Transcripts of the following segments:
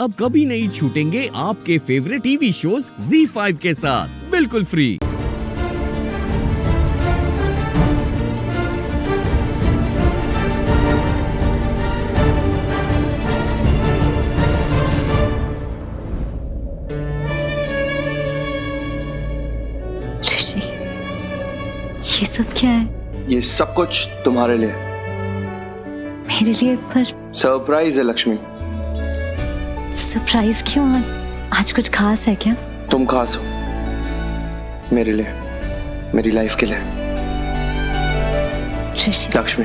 अब कभी नहीं छूटेंगे आपके फेवरेट टीवी शोज ZEE5 के साथ बिल्कुल फ्री। ऋषि, ये सब क्या है? ये सब कुछ तुम्हारे लिए। मेरे लिए? पर सरप्राइज है लक्ष्मी। सरप्राइज क्यों? आज कुछ खास है क्या? तुम खास हो मेरे लिए, मेरी लाइफ के लिए। ऋषि, लक्ष्मी,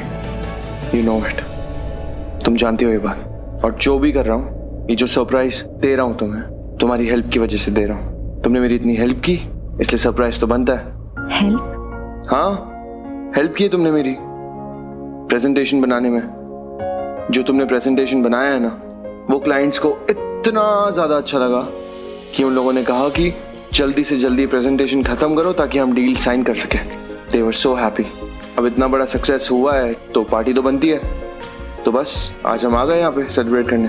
यू नो इट, तुम जानती हो ये बात। और जो भी कर रहा हूँ, ये जो सरप्राइज दे रहा हूँ तुम्हें, तुम्हारी हेल्प की वजह से दे रहा हूँ। तुमने मेरी इतनी हेल्प की, इसलिए सरप्राइज तो बनता है। हेल्प? हाँ, हेल्प की है तुमने मेरी प्रेजेंटेशन बनाने में। जो तुमने प्रेजेंटेशन बनाया है ना, वो क्लाइंट्स को इतना ज्यादा अच्छा लगा कि उन लोगों ने कहा कि जल्दी से जल्दी प्रेजेंटेशन खत्म करो ताकि हम डील साइन कर सकें। दे वर सो हैप्पी। अब इतना बड़ा सक्सेस हुआ है तो पार्टी तो बनती है। तो बस आज हम आ गए यहाँ पे सेलिब्रेट करने।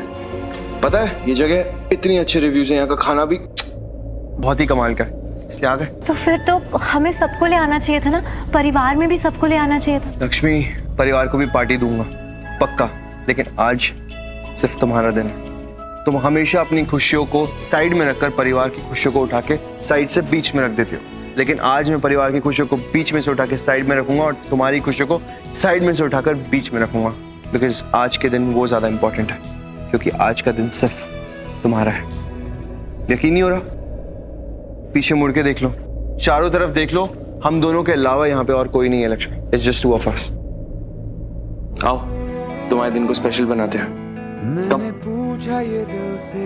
पता है ये जगह इतनी अच्छे रिव्यूज हैं, यहाँ का खाना भी बहुत ही कमाल का है, इसलिए आ गए। तो फिर तो हमें सबको ले आना चाहिए था ना, परिवार में भी सबको ले आना चाहिए था। लक्ष्मी, परिवार को भी पार्टी दूंगा पक्का, लेकिन आज सिर्फ तुम्हारा दिन है। तुम हमेशा अपनी खुशियों को साइड में रखकर परिवार की खुशियों को उठा के साइड से बीच में रख देती हो, लेकिन आज मैं परिवार की खुशियों को बीच में से उठा के साइड में रखूंगा और तुम्हारी खुशियों को साइड में से उठाकर बीच में रखूंगा। बिकॉज आज के दिन वो ज्यादा इंपॉर्टेंट है, क्योंकि आज का दिन सिर्फ तुम्हारा है। यकीन नहीं हो रहा? पीछे मुड़ के देख लो, चारों तरफ देख लो, हम दोनों के अलावा यहाँ पे और कोई नहीं है Lakshmi. It's just two of us. आओ तुम्हारे दिन को स्पेशल बनाते हैं। मैंने पूछा ये दिल से,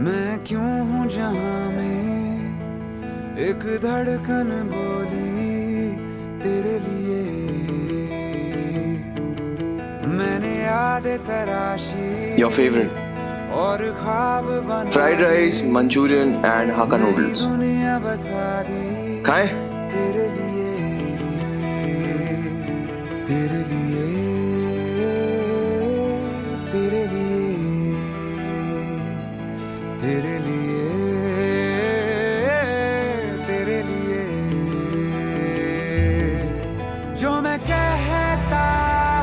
मैं क्यों हूँ जहाँ में, एक धड़कन बोली तेरे लिए। मैंने यादें तराशी योर फेवरेट और ख्वाब बना, फ्राइड राइस, मंचूरियन एंड हाका नूडल्स। दुनिया बसा दी खाएं? तेरे लिए, तेरे लिए, तेरे लिए, तेरे लिए, तेरे लिए। जो मैं कहता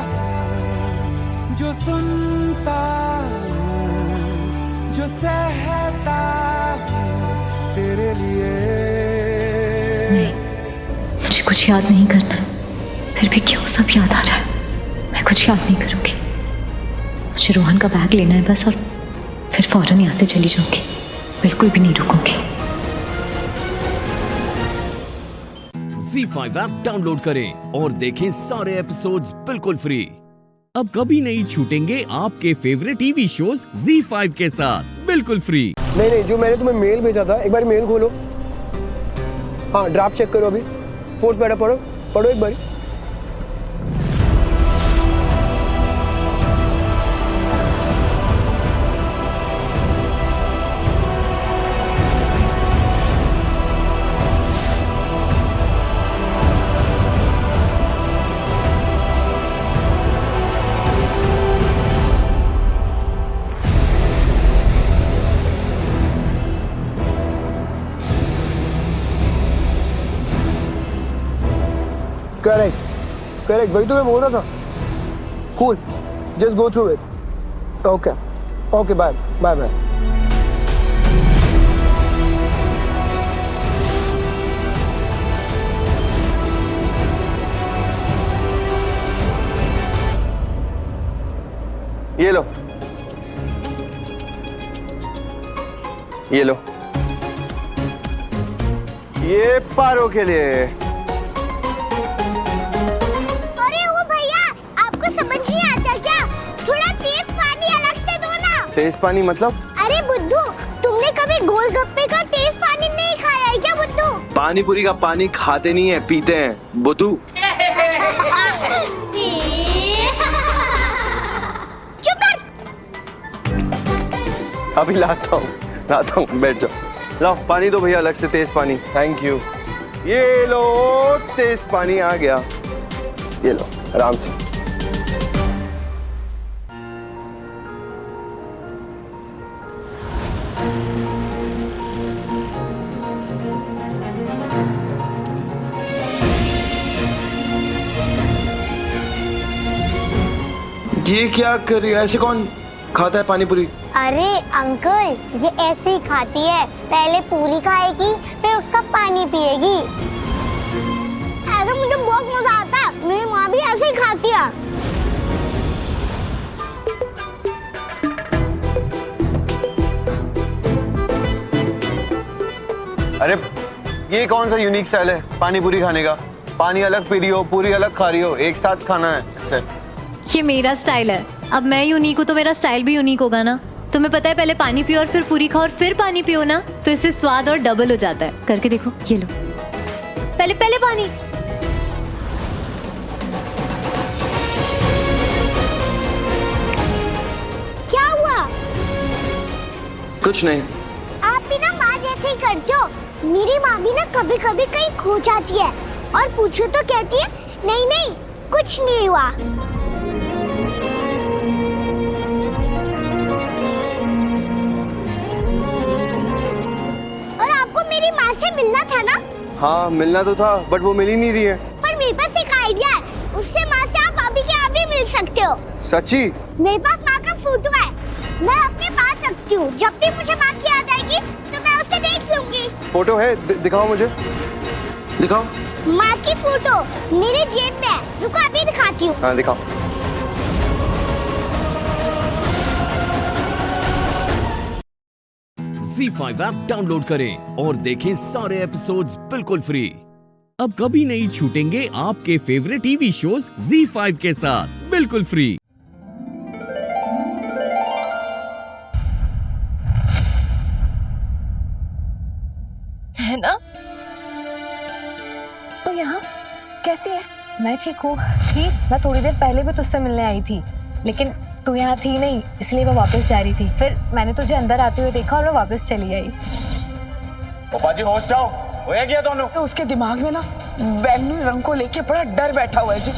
हूँ, जो सुनता हूँ, जो सहता हूँ, तेरे लिए। नहीं, मुझे कुछ याद नहीं करना। फिर भी क्यों सब याद आ रहा है? मैं कुछ याद नहीं करूंगी। मुझे रोहन का बैग लेना है बस, और फिर फौरन यहाँ से चली जाऊंगी। बिल्कुल भी नहीं रुकूंगी। ZEE5 ऐप डाउनलोड करें और देखें सारे एपिसोड्स बिल्कुल फ्री। अब कभी नहीं छूटेंगे आपके फेवरेट टीवी शोज ZEE5 के साथ बिल्कुल फ्री। नहीं, जो मैंने तुम्हें मेल भेजा था, एक बार मेल खोलो। हाँ, ड्राफ्ट चेक करो अभी। फोर्थ पैरा पढ़ो एक बार। करेक्ट, वही तो मैं बोल रहा था। Cool, just go through it. Okay, bye. ये लो, ये पारो के लिए। तेज पानी मतलब? अरे बुद्धू, तुमने कभी गोलगप्पे का तेज पानी नहीं खाया है क्या बुद्धू? पानी पूरी का पानी खाते नहीं है, पीते हैं बुद्धू। चुप कर। अभी लाता हूँ, बैठ जाओ। लाओ पानी दो भैया, अलग से तेज पानी। Thank you. ये लो, तेज पानी आ गया। ये लो, आराम से। ये क्या कर रही है? ऐसे कौन खाता है पानी पूरी? अरे अंकल, ये ऐसे ही खाती है। पहले पूरी खाएगी, फिर उसका पानी पिएगी। ऐसे मुझे बहुत मजा आता है। मेरी माँ भी ऐसे ही खाती है। अरे ये कौन सा यूनिक स्टाइल है पानी पूरी खाने का? पानी अलग पी रही हो, पूरी अलग खा रही हो, एक साथ खाना है इससे। ये मेरा स्टाइल है। अब मैं यूनिक हूँ तो मेरा स्टाइल भी यूनिक होगा ना। तुम्हें पता है पहले पानी पियो और फिर पूरी खाओ और फिर पानी पियो ना, तो इससे स्वाद और डबल हो जाता है। करके देखो, ये लो। पहले पहले पानी। क्या हुआ? कुछ नहीं। आप भी ना माँ जैसे ही करते हो। मेरी माँ भी ना कभी कभी कहीं खो जाती है और पूछो तो कहती है नहीं नहीं कुछ नहीं हुआ। और आपको मेरी माँ से मिलना था ना? हाँ मिलना तो था, बट वो मिल ही नहीं रही है। पर मेरे पास एक आइडिया है। उससे माँ से आप अभी के अभी मिल सकते हो। सच्ची? मेरे पास माँ का फोटो है, मैं अपने पास रखती हूँ। जब भी मुझे माँ की याद आएगी तो मैं उसे देख लूंगी। फोटो है? दिखाओ मुझे, दिखाओ। माँ की फोटो मेरे जेब में है। रुको अभी दिखाती हूँ। हाँ दिखाओ। ZEE5 ऐप डाउनलोड करें और देखें सारे एपिसोड्स बिल्कुल फ्री। अब कभी नहीं छूटेंगे आपके फेवरेट टीवी शोज ZEE5 के साथ बिल्कुल फ्री। है ना? तो यहाँ कैसी है? मैं ठीक हूँ। ठीक, मैं थोड़ी देर पहले भी तुझसे मिलने आई थी, लेकिन तू यहाँ थी नहीं, इसलिए मैं वापस जा रही थी। फिर मैंने तुझे अंदर आते हुए देखा और मैं वापस चली आई। पापा जी होश जाओ, होया गया दोनों। तो उसके दिमाग में ना बैंगनी रंग को लेके बड़ा डर बैठा हुआ है जी।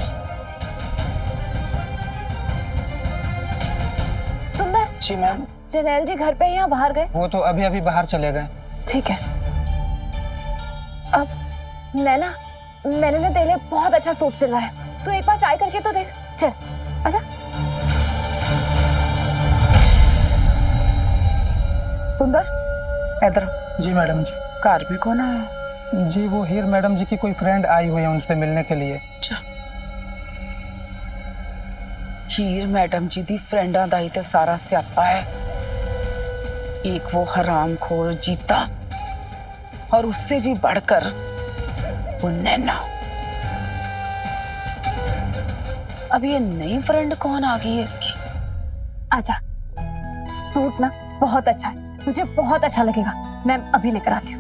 सुंदर जी मैम। जरनैल जी घर पे यहाँ बाहर गए? वो तो अभी अभी बाहर चले गए। ठीक है। अब नैना, मैंने ना तेरे लिए बहुत अच्छा सूट सिला है, तू एक बार ट्राई करके तो देख। चल आजा। सुंदर इधर। जी मैडम जी। कार भी कौन आया? जी वो हीर मैडम जी की कोई फ्रेंड आई हुई है उनसे मिलने के लिए। हीर मैडम जी दी फ्रेंडा दा ही ते सारा स्यापा है। एक वो हरामखोर जीता और उससे भी बढ़कर वो नैना। अब ये नई फ्रेंड कौन आ गई है इसकी? आजा, सूट ना बहुत अच्छा है, तुझे बहुत अच्छा लगेगा। मैं अभी लेकर आती हूँ।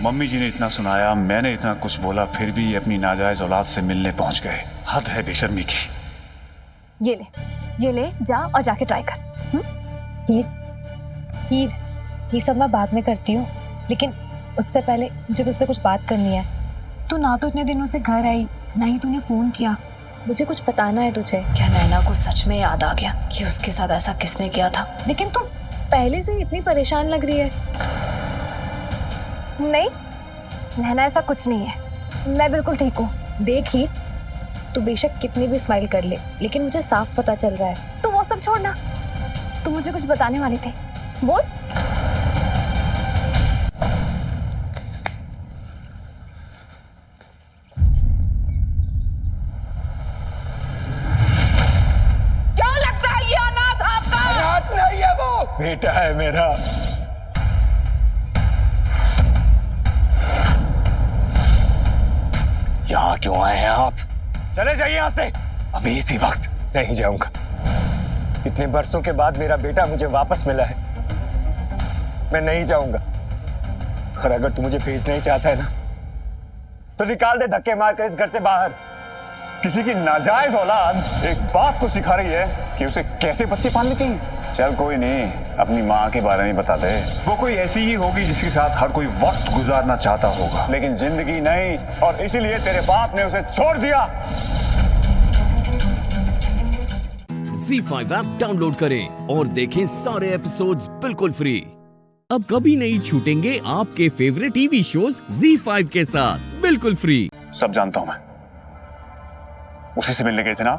मम्मी जी ने इतना सुनाया, मैंने इतना कुछ बोला, फिर भी ये अपनी नाजायज औलाद से मिलने पहुंच गए। हद है बेशर्मी की। ये ले जा और जाके ट्राई कर। हीर, हीर, ये सब मैं बाद में करती हूँ, लेकिन उससे पहले मुझे तुझसे कुछ बात करनी है। तू ना तो इतने दिनों से घर आई, ना ही तूने फोन किया। मुझे कुछ बताना है तुझे। क्या नैना को सच में याद आ गया कि उसके साथ ऐसा किसने किया था? लेकिन तू पहले से इतनी परेशान लग रही है। नहीं नैना, ऐसा कुछ नहीं है, मैं बिल्कुल ठीक हूँ। देख हीर, तू बेशक कितनी भी स्माइल कर ले, लेकिन मुझे साफ पता चल रहा है। तू वो सब छोड़ना, तू मुझे कुछ बताने वाली थी, बोल। क्या लगता है ये अनाथ आपका? अनाथ नहीं है वो, बेटा है मेरा। यहाँ क्यों आए हैं आप? चले जाइए यहाँ से अभी इसी वक्त। नहीं जाऊंगा। इतने बरसों के बाद मेरा बेटा मुझे वापस मिला है, मैं नहीं जाऊंगा। और अगर तू मुझे भेजना ही चाहता है ना, तो निकाल दे धक्के मारकर इस घर से बाहर। किसी की नाजायज औलाद एक बाप को सिखा रही है कि उसे कैसे बच्चे पालने चाहिए। चल कोई नहीं, अपनी माँ के बारे में बता दे। वो कोई ऐसी ही होगी जिसके साथ हर कोई वक्त गुजारना चाहता होगा, लेकिन जिंदगी नहीं, और इसीलिए तेरे बाप ने उसे छोड़ दिया। ZEE5 ऐप डाउनलोड करें और देखें सारे एपिसोड्स बिल्कुल फ्री। अब कभी नहीं छूटेंगे आपके फेवरेट टीवी शोज ZEE5 के साथ बिल्कुल फ्री। सब जानता हूं मैं, उसी से मिलने गए थे ना।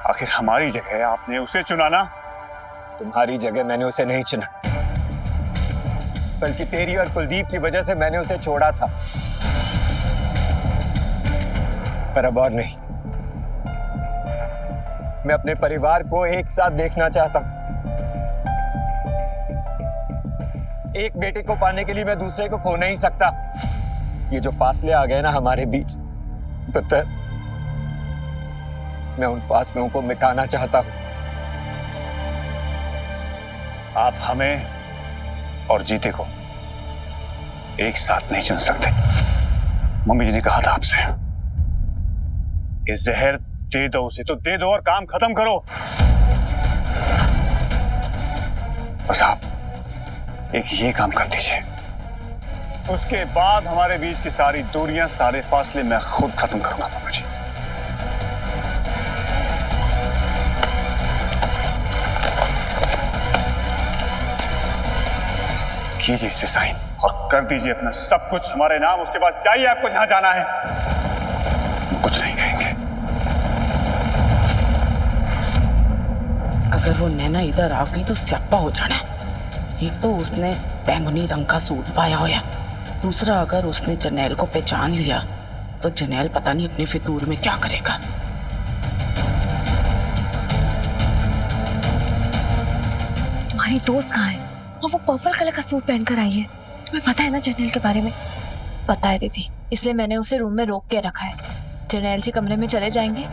आखिर हमारी जगह आपने उसे चुना ना। तुम्हारी जगह मैंने उसे नहीं चुना, बल्कि तेरी और कुलदीप की वजह से मैंने उसे छोड़ा था। पर अब और नहीं, मैं अपने परिवार को एक साथ देखना चाहता हूं। एक बेटे को पाने के लिए मैं दूसरे को खो नहीं सकता। ये जो फासले आ गए ना हमारे बीच, पुत्र, मैं उन फासलों को मिटाना चाहता हूं। आप हमें और जीते को एक साथ नहीं चुन सकते। मम्मी जी ने कहा था आपसे कि जहर दे दो उसे तो दे दो और काम खत्म करो। बस आप एक ये काम कर दीजिए, उसके बाद हमारे बीच की सारी दूरियां, सारे फासले मैं खुद खत्म करूंगा। मम्मी जी, कीजिए इस पे साइन और कर दीजिए अपना सब कुछ हमारे नाम। उसके बाद जाइए, आपको जहां जाना है। कुछ नहीं कहेंगे। अगर वो नैना इधर आ गई तो स्यापा हो जाना। एक तो उसने बैंगनी रंग का सूट पाया होया, दूसरा अगर उसने जरनैल को पहचान लिया तो जरनैल पता नहीं अपने फितूर में क्या करेगा। तुम्हारी दोस्त कहाँ है? और वो पर्पल कलर का सूट पहनकर आई है। तुम्हें पता है ना जरनैल के बारे में? पता है दीदी, इसलिए मैंने उसे रूम में रोक के रखा है। जरनैल जी कमरे में चले जाएंगे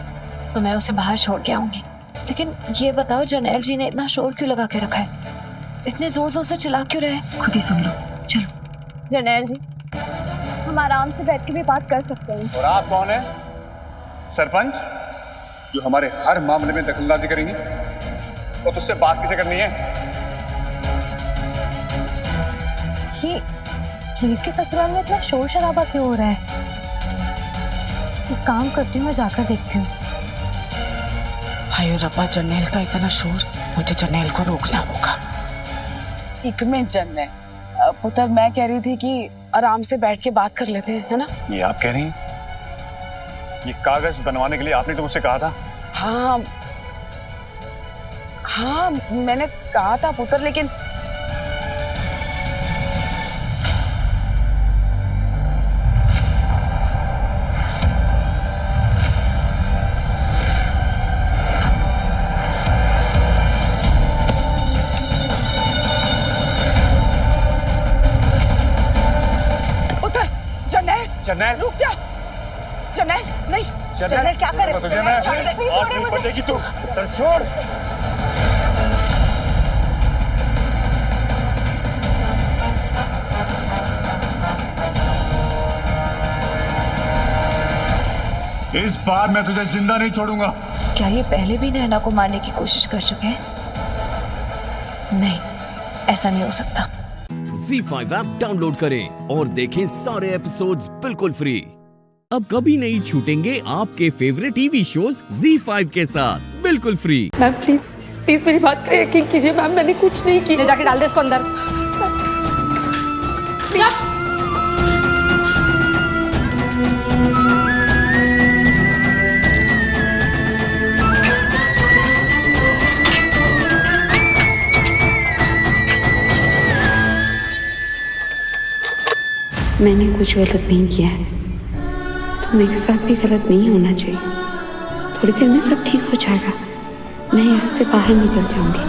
तो मैं उसे बाहर छोड़ के आऊंगी। लेकिन ये बताओ, जरनैल जी ने इतना शोर क्यों लगा के रखा है? इतने जोर जोर से चिल्ला क्यों रहे? खुद ही सुन लो। चलो। जरनैल जी, हम आराम से बैठ के भी बात कर सकते हैं। और आप कौन है? सरपंच, जो हमारे हर मामले में दखलंदाजी करेंगी? तो तुझसे बात किसे करनी है? ये हीर के ससुराल में इतना शोर शराबा क्यों हो रहा है? एक काम करती हूँ, मैं जाकर देखती हूँ। हाय रब्बा, जरनैल का इतना शोर, मुझे जरनैल को रोकना होगा। एक मिनट जरनैल, पुत्र मैं कह रही थी कि आराम से बैठ के बात कर लेते हैं, है ना? ये आप कह रही हैं? ये कागज बनवाने के लिए आपने तो मुझसे कहा था। हाँ हाँ, मैंने कहा था पुत्र, लेकिन जरनैल, रुक जा। जरनैल नहीं, जरनैल क्या करे? जरनैल छोड़ दे, प्लीज छोड़ मुझे। बचेगी तू, छोड़। इस बार मैं तुझे जिंदा नहीं छोड़ूंगा। क्या ये पहले भी नैना को मारने की कोशिश कर चुके हैं? नहीं, ऐसा नहीं हो सकता। ZEE5 ऐप डाउनलोड करें और देखें सारे एपिसोड्स बिल्कुल फ्री। अब कभी नहीं छूटेंगे आपके फेवरेट टीवी शोज ZEE5 के साथ बिल्कुल फ्री। मैम प्लीज प्लीज मेरी बात का यकीन कीजिए मैम, मैंने कुछ नहीं किया। जाके डाल दे इसको अंदर। मैंने कुछ गलत नहीं किया है, तो मेरे साथ भी गलत नहीं होना चाहिए। थोड़ी देर में सब ठीक हो जाएगा, मैं यहाँ से बाहर निकल जाऊंगी।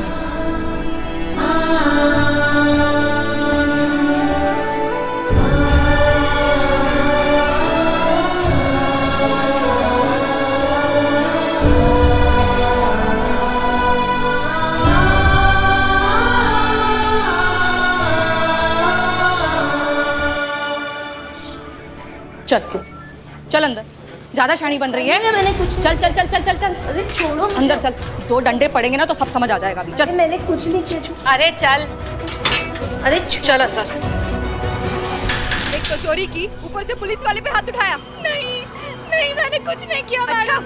चल चल अंदर ज्यादा शानी बन रही है। मैंने कुछ चल चल चल चल चल चल। अरे छोड़ो, अंदर चल। 2 डंडे पड़ेंगे ना तो सब समझ आ जाएगा अभी। चल। मैंने कुछ नहीं किया। अरे चल, अरे चल अंदर। एक तो चोरी की, ऊपर से पुलिस वाले पे हाथ उठाया। नहीं नहीं, मैंने कुछ नहीं किया। अच्छा,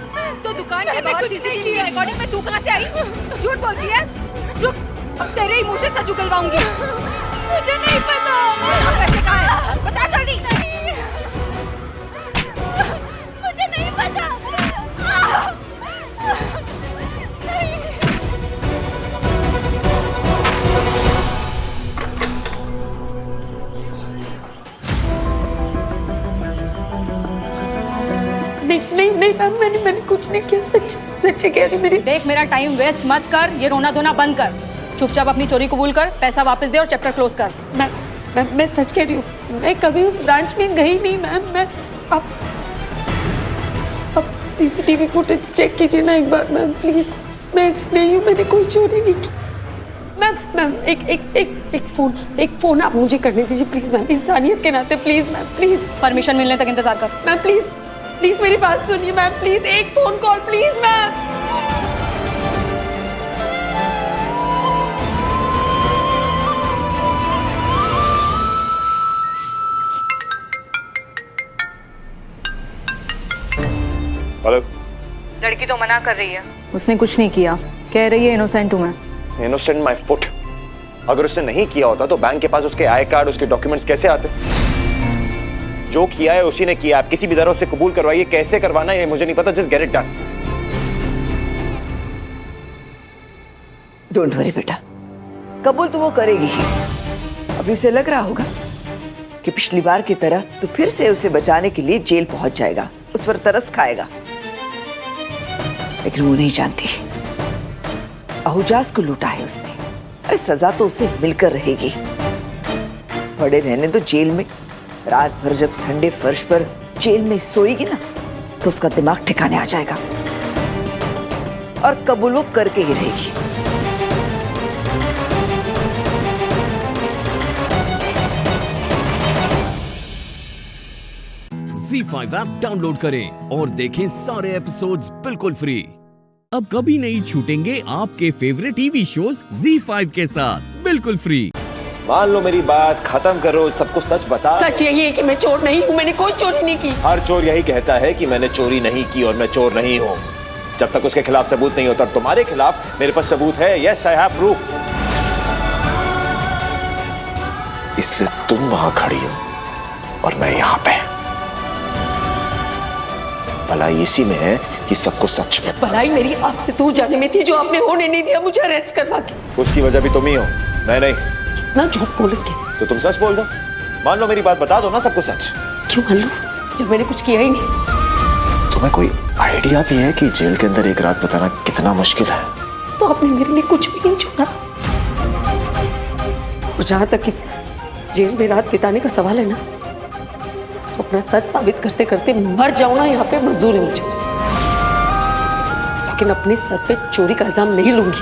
तो दुकान के बाहर सीसीटीवी रिकॉर्डिंग में तू कहाँ से आई? झूठ बोलती है। रुक, अब तेरे ही मुंह से सच उगलवाऊंगी। मुझे नहीं पता। पैसे कहाँ है? बता जल्दी। मुझे नहीं पता। नहीं मैम, मैंने कुछ नहीं किया। सच कह रही मेरी। देख, मेरा टाइम वेस्ट मत कर। ये रोना धोना बंद कर। चुपचाप अपनी चोरी कबूल कर, पैसा वापस दे और चैप्टर क्लोज कर। मैं सच कह रही हूँ। मैं कभी उस ब्रांच में गई नहीं मैम। मैं अब सीसीटीवी फुटेज चेक कीजिए ना एक बार मैम प्लीज। मैं ऐसी नहीं हूँ, मैंने कोई चोरी नहीं की। मैम एक फोन आप मुझे करने दीजिए प्लीज मैम, इंसानियत के नाते प्लीज मैम, प्लीज। परमिशन मिलने तक इंतजार कर। मैम प्लीज मेरी बात सुनिए मैम, प्लीज एक phone call please ma'am. Hello. लड़की तो मना कर रही है। उसने कुछ नहीं किया, कह रही है इनोसेंट हूं मैं। Innocent my foot. अगर उसने नहीं किया होता तो बैंक के पास उसके आई कार्ड, उसके डॉक्यूमेंट्स कैसे आते? जो किया है उसी ने किया। आप किसी भी तरह से कबूल करवाइए, कैसे करवाना है मुझे नहीं पता, just get it done. Don't worry बेटा, कबूल तो वो करेगी ही। अभी उसे लग रहा होगा कि पिछली बार की तरह तो फिर से उसे बचाने के लिए जेल पहुंच जाएगा, उस पर तरस खाएगा। लेकिन वो नहीं जानती अहुजास को लूटा है उसने। अरे सजा तो उसे मिलकर रहेगी। पड़े रहने तो जेल में। रात भर जब ठंडे फर्श पर जेल में सोएगी ना तो उसका दिमाग ठिकाने आ जाएगा और कबूल वो करके ही रहेगी। ZEE5 ऐप डाउनलोड करें और देखें सारे एपिसोड्स बिल्कुल फ्री। अब कभी नहीं छूटेंगे आपके फेवरेट टीवी शोज ZEE5 के साथ बिल्कुल फ्री। मान लो मेरी बात, खत्म करो, सबको सच बता। सच यही है कि मैं चोर नहीं हूँ, मैंने कोई चोरी नहीं की। हर चोर यही कहता है कि मैंने चोरी नहीं की और मैं चोर नहीं हूँ। जब तक उसके खिलाफ सबूत नहीं होता। तुम्हारे खिलाफ मेरे पास सबूत है। Yes, I have proof. इसलिए तुम वहां खड़ी हो और मैं यहाँ पे। भलाई इसी में है कि सबको सच में। भलाई मेरी आपसे दूर जाने में थी, जो आपने होने नहीं दिया मुझे अरेस्ट करवा के। उसकी वजह भी तुम ही हो, मैं नहीं। ना झूठ बोलेंगे तो तुम सच बोल दो। मान लो मेरी बात, बता दो ना सबको सच। क्यों मान लो जब मैंने कुछ किया ही नहीं? तुम्हें कोई आइडिया भी है कि जेल के अंदर एक रात बिताना कितना मुश्किल है? तो आपने मेरे लिए कुछ भी नहीं छोड़ा। और जहां तक इस जेल में रात बिताने का सवाल है ना, तो अपना सच साबित करते करते मर जाऊं ना यहाँ पे मंजूर है मुझे। लेकिन अपने सर पे चोरी का इल्जाम नहीं लूंगी।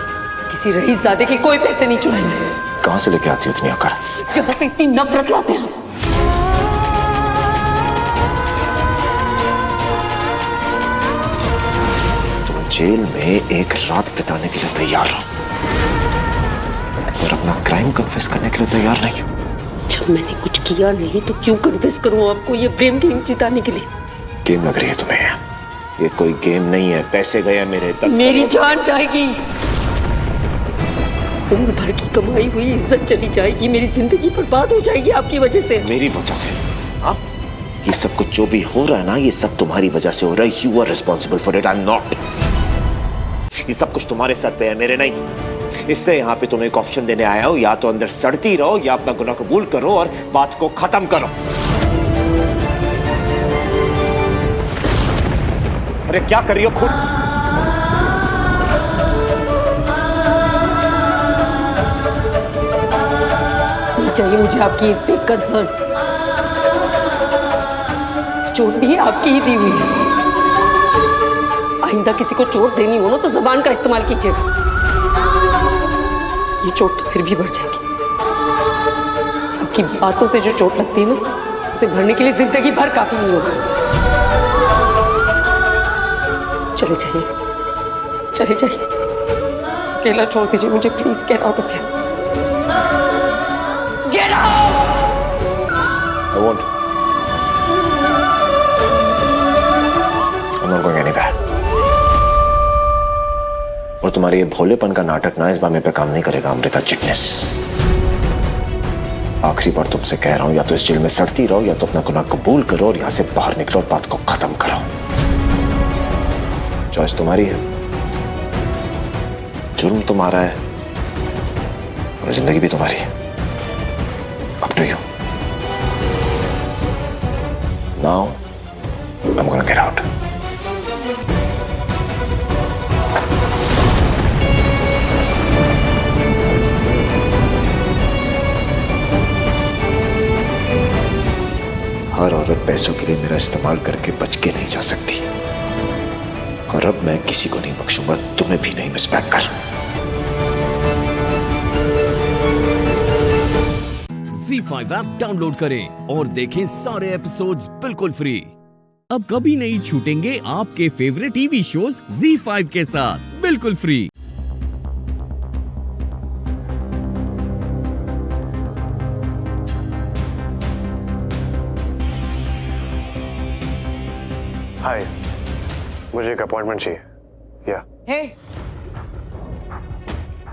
किसी रईसजादे के कोई पैसे नहीं चुराएंगे। कहां से लेके आती हो इतनी अकड़? जहां से इतनी नफरत लाते हैं। तुम जेल में एक रात बिताने के लिए तैयार हो और अपना क्राइम कन्फेस करने के लिए तैयार नहीं हो। जब मैंने कुछ किया नहीं तो क्यों कन्फेस करूं आपको ये ब्लेम गेम जिताने के लिए? गेम लग रही है तुम्हें? ये कोई गेम नहीं है। पैसे गए मेरे 10 मेरी जान जाएगी, उम्र भर की कमाई हुई इज्जत चली जाएगी, मेरी जिंदगी बर्बाद हो जाएगी आपकी वजह से। मेरी वजह से? हाँ, ये सब कुछ जो भी हो रहा है ना, ये सब तुम्हारी वजह से हो रहा है। You are responsible for it, I am not. ये सब कुछ तुम्हारे सर पे है, मेरे नहीं। इससे यहाँ पे तुम्हें एक ऑप्शन देने आया हूँ, या तो अंदर सड़ती रहो या अपना गुनाह कबूल करो और बात को खत्म करो। अरे क्या कर रही हो खुद? चाहिए मुझे आपकी फेक कंसर्न। चोट भी आपकी ही दी हुई है। आइंदा किसी को चोट देनी हो ना तो जबान का इस्तेमाल कीजिएगा। ये चोट तो फिर भी बढ़ जाएगी। आपकी बातों से जो चोट लगती है ना, उसे भरने के लिए जिंदगी भर काफी नहीं होगा। चले जाइए, चले जाइए, अकेला छोड़ दीजिए मुझे please. Get out of here, get out. I won't. I'm not going anywhere. और तुम्हारे ये भोलेपन का नाटक ना इस बार मेरे पे काम नहीं करेगा अमृता चिटनेस। आखिरी बार तुमसे कह रहा हूं, या तो इस जेल में सड़ती रहो या तो अपना गुनाह कबूल करो और यहां से बाहर निकलो और बात को खत्म करो। चॉइस तुम्हारी है, जुर्म तुम्हारा है और जिंदगी भी तुम्हारी है। Up to you. Now, I'm gonna get out. हर औरत पैसों के लिए मेरा इस्तेमाल करके बच के नहीं जा सकती, और अब मैं किसी को नहीं बख्शूंगा, तुम्हें भी नहीं miss Baker. ZEE5 app download करें और देखें सारे एपिसोड्स बिल्कुल फ्री। अब कभी नहीं छूटेंगे आपके फेवरेट टीवी शोज ZEE5 के साथ बिल्कुल फ्री। हाय, मुझे एक अपॉइंटमेंट चाहिए। या हे,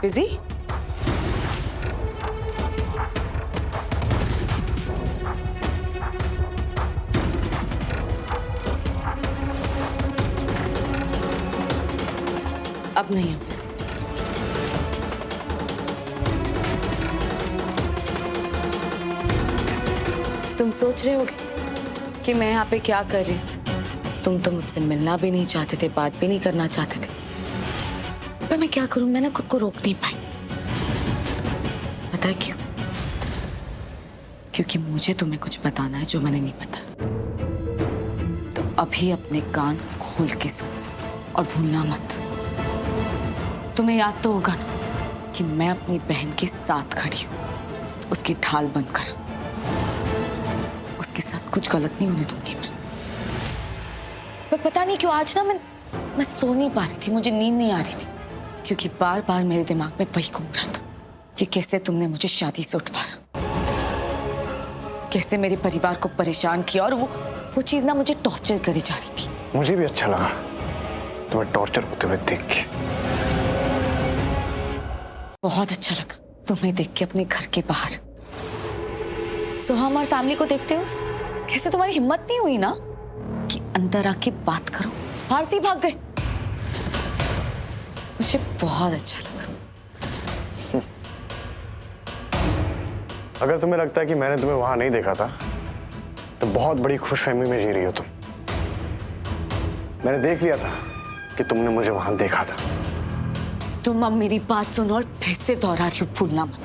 बिजी? अब नहीं हूं बिजी। तुम सोच रहे होगे कि मैं यहाँ पे क्या कर रही हूँ। तुम तो मुझसे मिलना भी नहीं चाहते थे, बात भी नहीं करना चाहते थे, पर मैं क्या करूं, मैं ना खुद को रोक नहीं पाई। पता है क्यों? क्योंकि मुझे तुम्हें कुछ बताना है जो मैंने नहीं पता। तो अभी अपने कान खोल के सुनना और भूलना मत। तुम्हें याद तो होगा ना कि मैं अपनी बहन के साथ खड़ी हूं, उसकी ढाल बनकर। उसके साथ कुछ गलत नहीं होने दूंगी मैं। पर पता नहीं क्यों आज ना मैं सो नहीं पा रही थी, मुझे नींद नहीं आ रही थी, क्योंकि बार बार मेरे दिमाग में वही घूम रहा था कि कैसे तुमने मुझे शादी से उठवाया, कैसे मेरे परिवार को परेशान किया, और वो चीज ना मुझे टॉर्चर करी जा रही थी। मुझे भी अच्छा लगा तुम्हें टॉर्चर होते हुए देख के। बहुत अच्छा लगा तुम्हें देख के अपने घर के बाहर सोहम और फैमिली को देखते हुए। कैसे तुम्हारी हिम्मत नहीं हुई ना कि अंदर आके बात करो, बाहर से भाग गए। मुझे बहुत अच्छा लगा। अगर तुम्हें लगता है कि मैंने तुम्हें वहां नहीं देखा था तो बहुत बड़ी खुशफहमी में जी रही हो तुम। मैंने देख लिया था कि तुमने मुझे वहां देखा था। तुम अब मेरी बात सुनो और फिर से दोहरा रही हो, भूलना मत।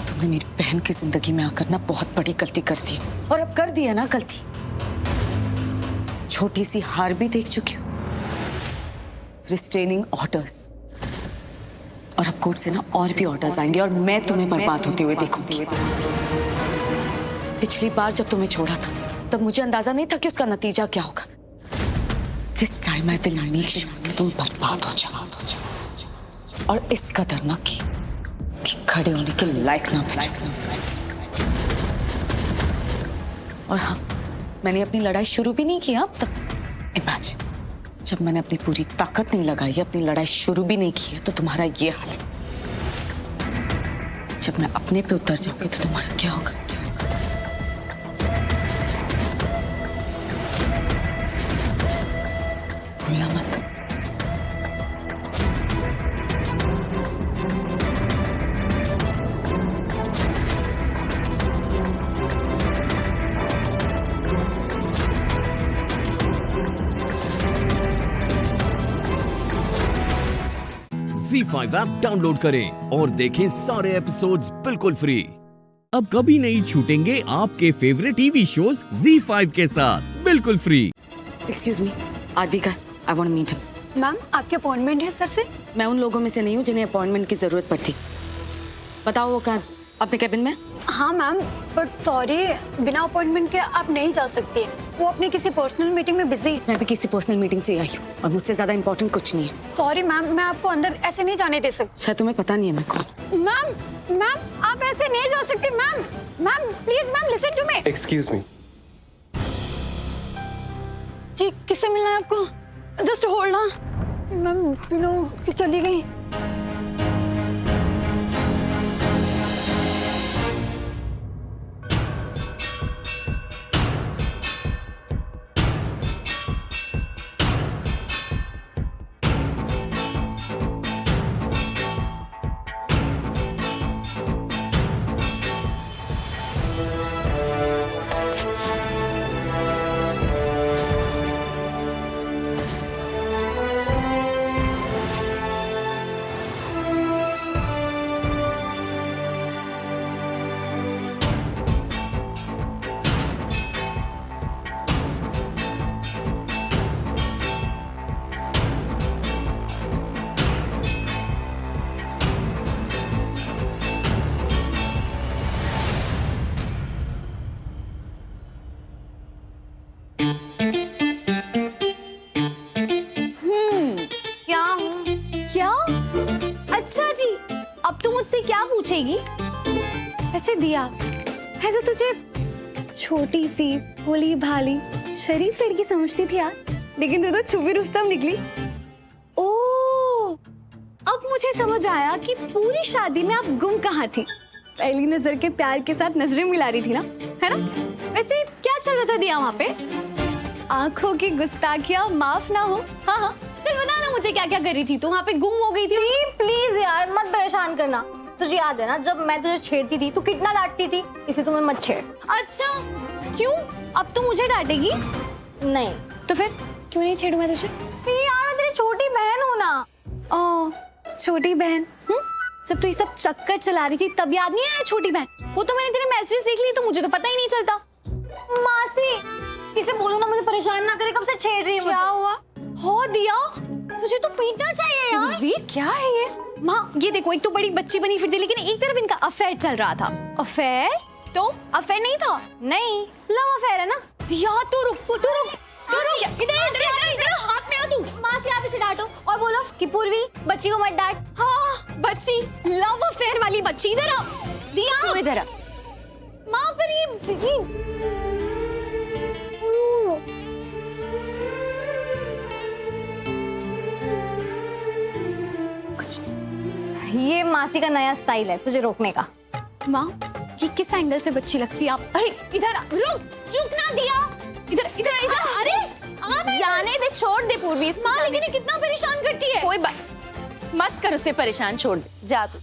तुमने मेरी बहन की जिंदगी में आकर ना बहुत बड़ी गलती कर दी, और अब कर दी है ना गलती। छोटी सी हार भी देख चुकी हूँ, रिस्ट्रेनिंग ऑर्डर्स, और अब कोर्ट से ना और भी ऑर्डर्स आएंगे और मैं तुम्हें बर्बाद होते हुए देखूंगी। पिछली बार जब तुम्हें छोड़ा था तब मुझे अंदाजा नहीं था कि उसका नतीजा क्या होगा। This time I will make sure कि तुम बर्बाद हो जाओ, और इस कदर ना कि खड़े होने के लायक ना बचो। और हाँ, मैंने अपनी लड़ाई शुरू भी नहीं की अब तक। इमेजिन, जब मैंने अपनी पूरी ताकत नहीं लगाई, अपनी लड़ाई शुरू भी नहीं की है, तो तुम्हारा ये हाल है। जब मैं अपने पे उतर जाऊंगी तो तुम्हारा क्या होगा? भूलना मत। ZEE5 ऐप डाउनलोड करें और देखें सारे एपिसोड्स बिल्कुल फ्री। अब कभी नहीं छूटेंगे आपके फेवरेट टीवी शोज ZEE5 के साथ बिल्कुल फ्री। Excuse me, Aadvika, I want to meet him. Ma'am, आपकी अपॉइंटमेंट है सर से? मैं उन लोगों में से नहीं हूँ जिन्हें अपॉइंटमेंट की जरूरत पड़ती। बताओ वो कहाँ है? अपने कैबिन में? हाँ मैम, बट सॉरी, बिना अपॉइंटमेंट के आप नहीं जा सकती। वो अपनी किसी पर्सनल मीटिंग में बिजी। मैं भी किसी पर्सनल मीटिंग से आई हूँ और मुझसे ज्यादा इम्पोर्टेंट कुछ नहीं है। सॉरी मैम, मैं आपको अंदर ऐसे नहीं जाने दे सकती। शायद तुम्हें पता नहीं है मैं कौन। मैम आप ऐसे नहीं जा सकती। Ma'am please ma'am, listen to me. Excuse me. जी किससे मिलना है आपको? जस्ट होल्ड ना। मैम चली गई। क्या? अच्छा जी, अब तू मुझसे क्या पूछेगी? ऐसे दिया है तो तुझे छोटी सी भोली भाली शरीफ लड़की समझती थी यार, लेकिन तू तो छुपी रुस्तम निकली। ओह, अब मुझे समझ आया कि पूरी शादी में आप गुम कहाँ थी। पहली नजर के प्यार के साथ नजरें मिला रही थी ना, है ना? वैसे क्या चल रहा था दिया वहाँ पे? आंखों की गुस्ताखियां माफ ना हो। हाँ, चल बता ना मुझे क्या क्या कर रही थी तू? वहाँ पे गुम हो गई थी। प्लीज यार मत परेशान करना। तुझे याद है ना जब मैं तुझे छेड़ती थी तू कितना डांटती थी, इसलिए तुम्हें मत छेड़। अच्छा क्यों? अब तू मुझे डांटेगी? नहीं तो फिर क्यों नहीं छेड़ू मैं तुझे? यार मैं तेरी छोटी बहन हूँ ना। ओह छोटी बहन। जब तू ये सब चक्कर चला रही थी तब याद नहीं आया छोटी बहन? वो तो मैंने तेरे मैसेज देख लिए तो मुझे तो पता ही नहीं चलता। मासी इसे बोलो ना मुझे परेशान ना करे, कब से छेड़ रही है मुझे। क्या हुआ? हो दिया, तुझे तो पीटना चाहिए यार। ये क्या है ये? माँ ये देखो, एक तो बड़ी बच्ची बनी फिरती, लेकिन एक तरफ इनका अफेयर चल रहा था। अफेयर? तो अफेयर नहीं था? नहीं लव अफेयर है ना। दिया तू रुक इधर हाथ में आ तू। माँ से आप इसे डांटो और बोलो कि पूर्वी बच्ची को मत डांट। हाँ बच्ची, लव अफेयर वाली बच्ची। इधर आ दिया, इधर आ। माँ पर ये मासी का नया स्टाइल है तुझे रोकने का। माँ ये किस एंगल से बच्ची लगती है आप? अरे इधर रुक ना दिया। इधर अरे जाने दे, छोड़ दे पूर्वी। माँ लेकिन ये कितना परेशान करती है। कोई बात मत कर, उससे परेशान, छोड़ दे, जा तू।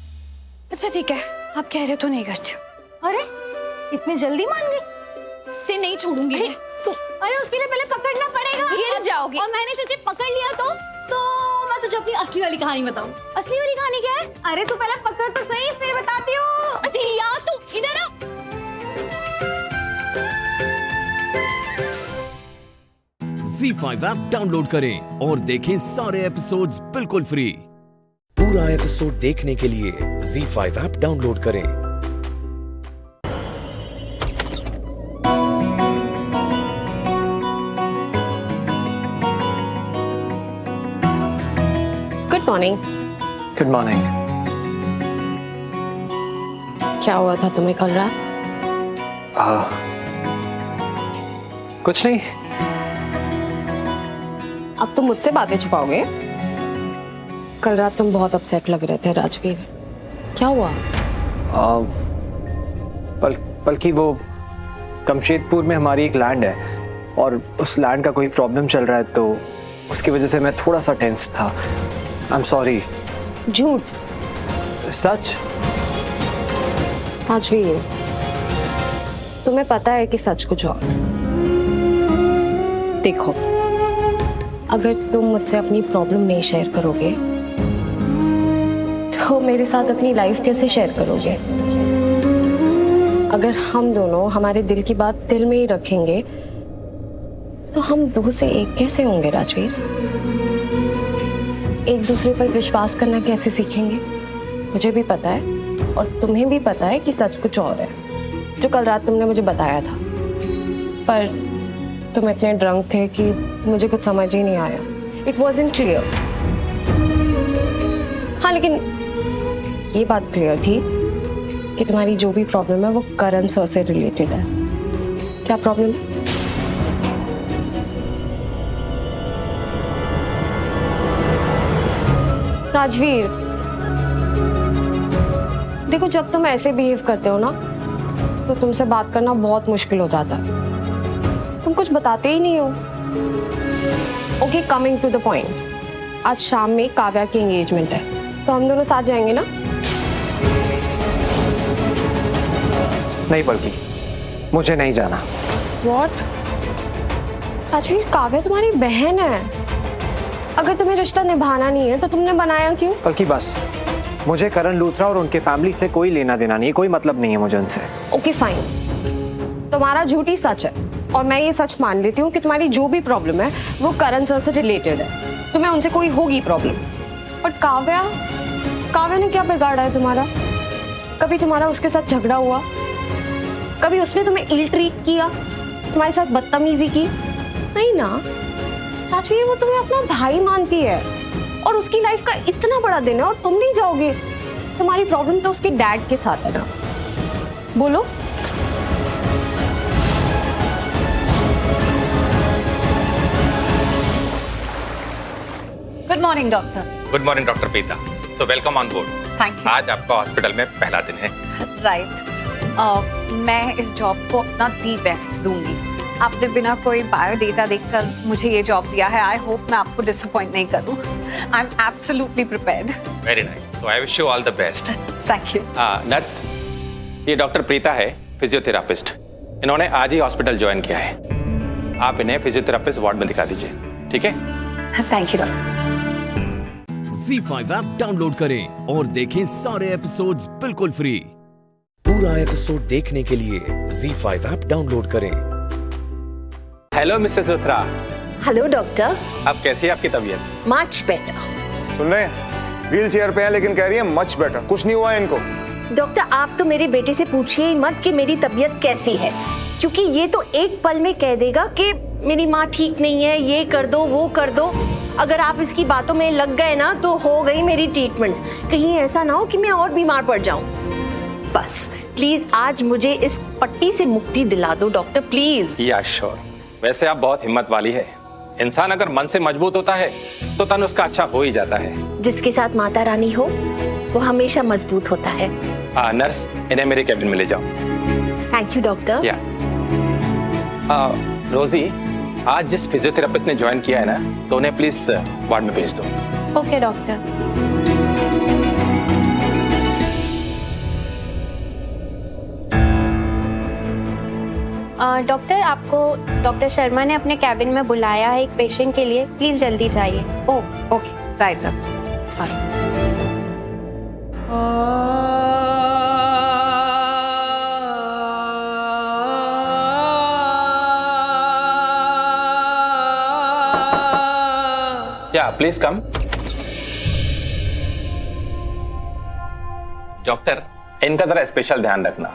अच्छा ठीक है, आप कह रहे तो नहीं करती हो। अरे इतनी जल्दी मान गई? से नहीं छोड़ूंगी मैं। अरे उसके लिए पहले पकड़ना पड़ेगा। गिर जाओगी। और मैंने तुझे पकड़ लिया तो मैं तुझे अपनी असली वाली कहानी बताऊं। असली वाली कहानी क्या है? अरे तू पहले पकड़ तो सही, फिर बताती हूँ। दिया तू इधर आ। ZEE5 ऐप डाउनलोड करें और देखें सारे एपिसोड्स बिल्कुल फ्री। पूरा एपिसोड देखने के लिए ZEE5 ऐप डाउनलोड करें। Good morning. Good morning. क्या हुआ था तुम्हें कल रात? कुछ नहीं। अब तुम मुझसे बातें छुपाओगे? कल रात तुम बहुत अपसेट लग रहे थे राजवीर, क्या हुआ? बल्कि वो कमशेदपुर में हमारी एक लैंड है और उस लैंड का कोई प्रॉब्लम चल रहा है, तो उसकी वजह से मैं थोड़ा सा टेंस था। आई एम सॉरी। झूठ? सच। राजवीर तुम्हें पता है कि सच कुछ और। देखो अगर तुम मुझसे अपनी प्रॉब्लम नहीं शेयर करोगे तो मेरे साथ अपनी लाइफ कैसे शेयर करोगे? अगर हम दोनों हमारे दिल की बात दिल में ही रखेंगे तो हम दो से एक कैसे होंगे राजवीर? एक दूसरे पर विश्वास करना कैसे सीखेंगे? मुझे भी पता है और तुम्हें भी पता है कि सच कुछ और है। जो कल रात तुमने मुझे बताया था, पर तुम इतने ड्रंक थे कि मुझे कुछ समझ ही नहीं आया। It wasn't clear. हाँ, लेकिन ये बात क्लियर थी कि तुम्हारी जो भी प्रॉब्लम है वो करण सर से रिलेटेड है। क्या प्रॉब्लम है? राजवीर, देखो जब तुम ऐसे बिहेव करते हो ना तो तुमसे बात करना बहुत मुश्किल हो जाता है। तुम कुछ बताते ही नहीं हो। Okay, coming to the point, आज शाम में काव्या की एंगेजमेंट है, तो हम दोनों साथ जाएंगे ना? नहीं बल्कि मुझे नहीं जाना। What? राजवीर, काव्या तुम्हारी बहन है। अगर तुम्हें रिश्ता निभाना नहीं है तो तुमने बनाया क्यों? बल्कि बस, मुझे करण लूथरा और उनके फैमिली से कोई लेना देना नहीं, कोई मतलब नहीं है मुझे उनसे। ओके फाइन, तुम्हारा झूठ ही सच है और मैं ये सच मान लेती हूँ कि तुम्हारी जो भी प्रॉब्लम है वो करण सर से रिलेटेड है। तुम्हें उनसे कोई होगी प्रॉब्लम। बट काव्या ने क्या बिगाड़ा है तुम्हारा? कभी तुम्हारा उसके साथ झगड़ा हुआ? कभी उसने तुम्हें इल ट्रीट किया, तुम्हारे साथ बदतमीजी की? नहीं ना राजवीर, वो तुम्हें अपना भाई मानती है और उसकी लाइफ का इतना बड़ा दिन है और तुम नहीं जाओगे। तुम्हारी प्रॉब्लम तो उसके डैड के साथ है ना। बोलो। Good morning doctor. Good morning doctor Preeta. So welcome on board. Thank you. आज आपका हॉस्पिटल में पहला दिन है। राइट। मैं इस जॉब को अपना दी बेस्ट दूंगी। आपने बिना कोई बायोडेटा देखकर मुझे ये जॉब दिया है। आई होप मैं आपको डिसअपॉइंट नहीं करूं। I am absolutely prepared. Very nice. So I wish you all the best. Thank you. Nurse, ये डॉक्टर प्रीता है, फिजियोथेरापिस्ट। इन्होंने आज ही हॉस्पिटल ज्वाइन किया है। आप इन्हें फिजियोथेरापिस्ट वार्ड में दिखा दीजिए, ठीक है? Thank you doctor. ZEE5 app download करें और देखें सारे एपिसोड्स बिल्कुल फ्री। पूरा एपिसोड देखने के लिए ZEE5 ऐप डाउनलोड करें। Hello Mrs Luthra. Hello doctor. अब कैसी है आपकी तबीयत? Much better. सुन रहे हैं, व्हील चेयर पे है लेकिन कह रही है मच बेटर। कुछ नहीं हुआ है इनको। डॉक्टर, आप तो मेरे बेटे से पूछिए ही मत कि मेरी तबीयत कैसी है, क्योंकि ये तो एक पल में कह देगा कि मेरी माँ ठीक नहीं है, ये कर दो वो कर दो। अगर आप इसकी बातों में लग गए ना तो हो गई मेरी ट्रीटमेंट। कहीं ऐसा ना हो कि मैं और बीमार पड़ जाऊं। बस प्लीज आज मुझे इस पट्टी से मुक्ति दिला दो डॉक्टर, प्लीज। या श्योर। वैसे आप बहुत हिम्मत वाली है। इंसान अगर मन से मजबूत होता है तो तन उसका अच्छा हो ही जाता है। जिसके साथ माता रानी हो वो हमेशा मजबूत होता है। नर्स, इन्हें मेरे कैबिन में ले जाओ। Thank you doctor. या रोजी, आज जिस फिजियोथेरापिस्ट ने ज्वाइन किया है ना, तो उन्हें प्लीज वार्ड में भेज दो। Okay doctor. डॉक्टर, आपको डॉक्टर शर्मा ने अपने कैबिन में बुलाया है एक पेशेंट के लिए। प्लीज जल्दी जाइए। Oh okay, right. सॉरी। या प्लीज कम। डॉक्टर, इनका जरा स्पेशल ध्यान रखना,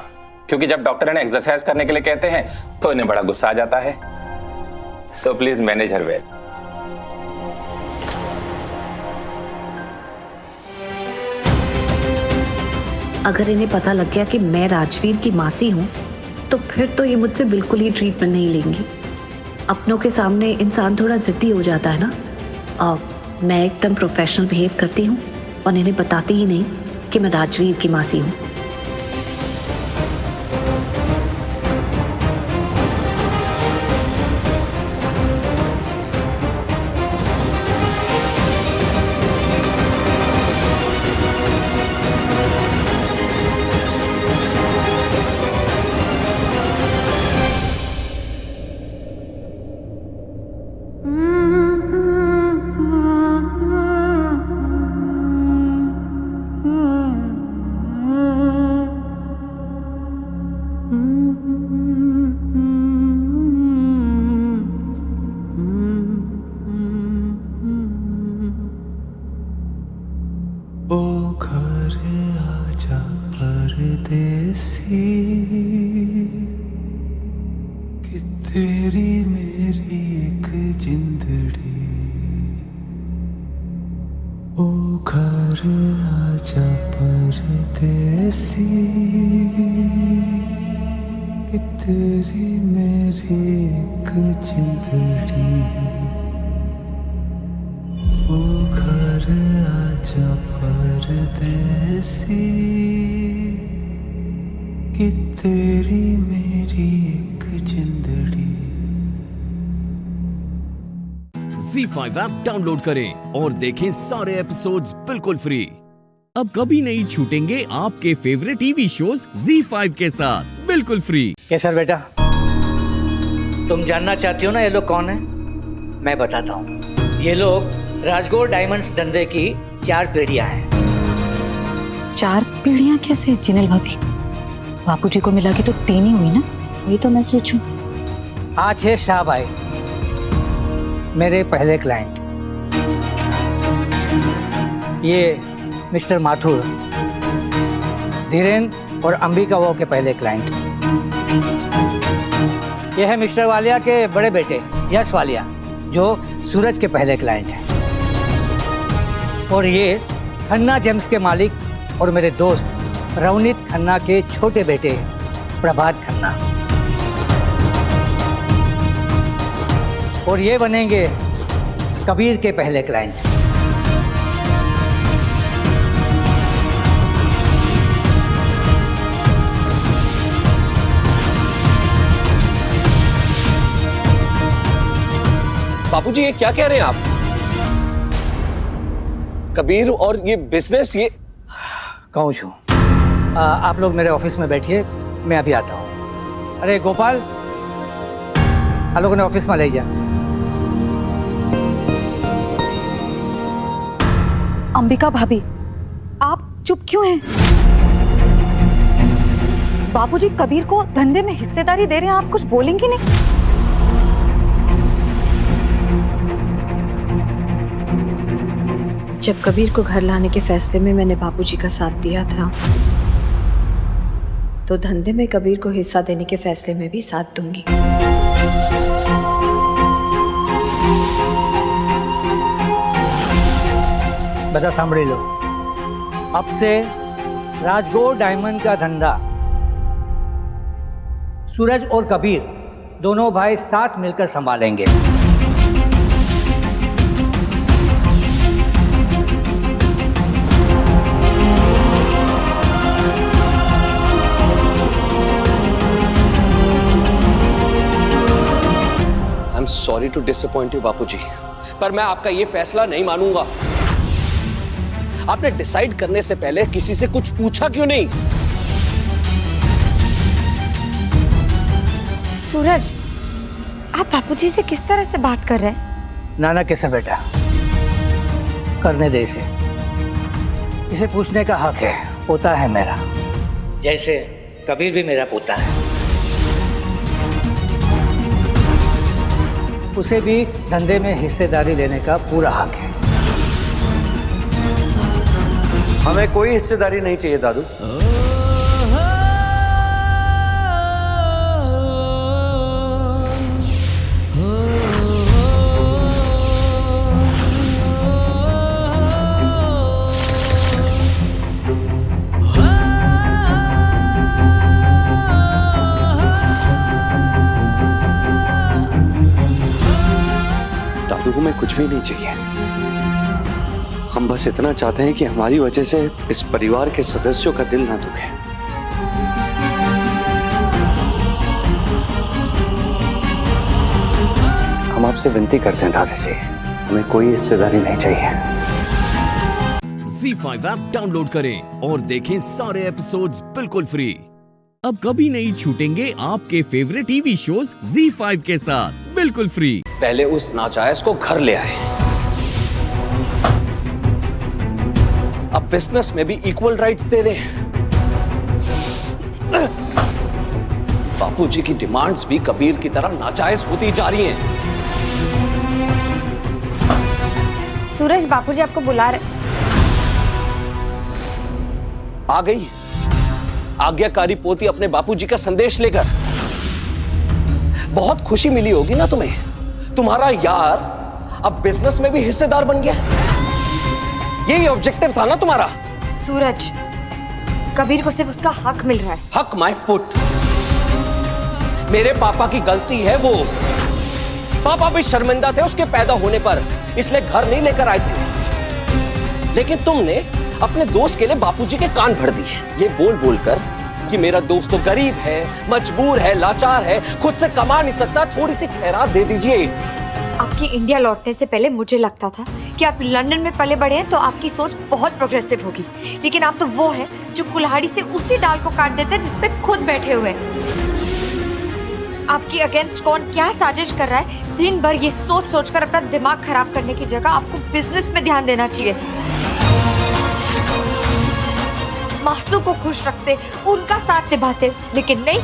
क्योंकि जब डॉक्टर इन्हें एक्सरसाइज करने के लिए कहते हैं तो इन्हें बड़ा गुस्सा आ जाता है। So please manage her well. अगर इन्हें पता लग गया कि मैं राजवीर की मासी हूँ तो फिर तो ये मुझसे बिल्कुल ही ट्रीटमेंट नहीं लेंगी। अपनों के सामने इंसान थोड़ा जिद्दी हो जाता है ना। मैं एकदम प्रोफेशनल बिहेव करती हूँ और इन्हें बताती ही नहीं कि मैं राजवीर की मासी हूँ। आजा परदेसी कि तेरी मेरी एक जिंदड़ी ओ घर आजा परदेसी कि तेरी मेरी एक जिंदड़ी। Z5 ऐप डाउनलोड करें और देखें सारे एपिसोड्स बिल्कुल फ्री। अब कभी नहीं छूटेंगे आपके फेवरेट टीवी शोज Z5 के साथ बिल्कुल फ्री। केसर बेटा, तुम जानना चाहती हो ना ये लोग कौन है? मैं बताता हूँ। ये लोग राजगौर डायमंड्स धंधे की 4 पीढ़ियां हैं। 4 पीढ़ियां कैसे जिनल भाभी? बापूजी को मिला के तो 3 ही हुई ना, ये तो मैं सोचूं। आज है शाह भाई, मेरे पहले क्लाइंट। ये मिस्टर माथुर, धीरेन और अंबिका वो के पहले क्लाइंट। ये है मिस्टर वालिया के बड़े बेटे यश वालिया, जो सूरज के पहले क्लाइंट हैं। और ये खन्ना जेम्स के मालिक और मेरे दोस्त रवनीत खन्ना के छोटे बेटे प्रभात खन्ना। और ये बनेंगे कबीर के पहले क्लाइंट। बापूजी ये क्या कह रहे हैं आप? कबीर और ये बिजनेस, ये कहूँ छू। आप लोग मेरे ऑफिस में बैठिए, मैं अभी आता हूँ। अरे गोपाल, आप लोगों ने ऑफिस में ले जा। अंबिका भाभी, आप चुप क्यों हैं? बापूजी कबीर को धंधे में हिस्सेदारी दे रहे हैं, आप कुछ बोलेंगी नहीं? जब कबीर को घर लाने के फैसले में मैंने बापूजी का साथ दिया था, तो धंधे में कबीर को हिस्सा देने के फैसले में भी साथ दूंगी। बता सांभળી लो, अब से राजगौर डायमंड का धंधा सूरज और कबीर दोनों भाई साथ मिलकर संभालेंगे। I am sorry to disappoint you Bapuji, पर मैं आपका ये फैसला नहीं मानूंगा। आपने डिसाइड करने से पहले किसी से कुछ पूछा क्यों नहीं? सूरज, आप बापूजी से किस तरह से बात कर रहे हैं? नाना कैसा बेटा, करने दे इसे। इसे पूछने का हक है, पोता है मेरा, जैसे कबीर भी मेरा पोता है। उसे भी धंधे में हिस्सेदारी लेने का पूरा हक है। हमें कोई हिस्सेदारी नहीं चाहिए दादू। दादू को मैं कुछ भी नहीं चाहिए। हम बस इतना चाहते हैं कि हमारी वजह से इस परिवार के सदस्यों का दिल ना दुखे। हम आपसे विनती करते हैं दादाजी, हमें कोई हिस्सेदारी नहीं चाहिए। Z5 ऐप डाउनलोड करें और देखें सारे एपिसोड्स बिल्कुल फ्री। अब कभी नहीं छूटेंगे आपके फेवरेट टीवी शोज Z5 के साथ बिल्कुल फ्री। पहले उस नाजायज को घर ले आए, अब बिजनेस में भी इक्वल राइट्स दे रहे हैं। बापूजी की डिमांड्स भी कबीर की तरह नाजायज होती जा रही हैं। सूरज, बापूजी आपको बुला रहे। आ गई आज्ञाकारी पोती अपने बापूजी का संदेश लेकर। बहुत खुशी मिली होगी ना तुम्हें, तुम्हारा यार अब बिजनेस में भी हिस्सेदार बन गया। यही ऑब्जेक्टिव था ना तुम्हारा? सूरज, कबीर को सिर्फ उसका हक मिल रहा है। हक माय फुट। मेरे पापा की गलती है वो। पापा भी शर्मिंदा थे उसके पैदा होने पर, इसलिए घर नहीं लेकर आए थे। लेकिन तुमने अपने दोस्त के लिए बापूजी के कान भर दिए, ये बोल बोलकर कि मेरा दोस्त तो गरीब है, मजबूर है, लाचार है, खुद से कमा नहीं सकता, थोड़ी सी खैरात दे दीजिए। आपकी इंडिया लौटने से पहले मुझे लगता था कि आप लंदन में पले बड़े हैं तो आपकी सोच बहुत प्रोग्रेसिव होगी, लेकिन आप तो वो है जो कुल्हाड़ी से उसी डाल को काट देते हैं जिसपे खुद बैठे हुए हैं। आपकी अगेंस्ट कौन क्या साजिश कर रहा है, दिन भर ये सोच सोचकर अपना दिमाग खराब करने की जगह आपको बिजनेस में ध्यान देना चाहिए था। मासू को खुश रखते, उनका साथ निभाते, लेकिन नहीं,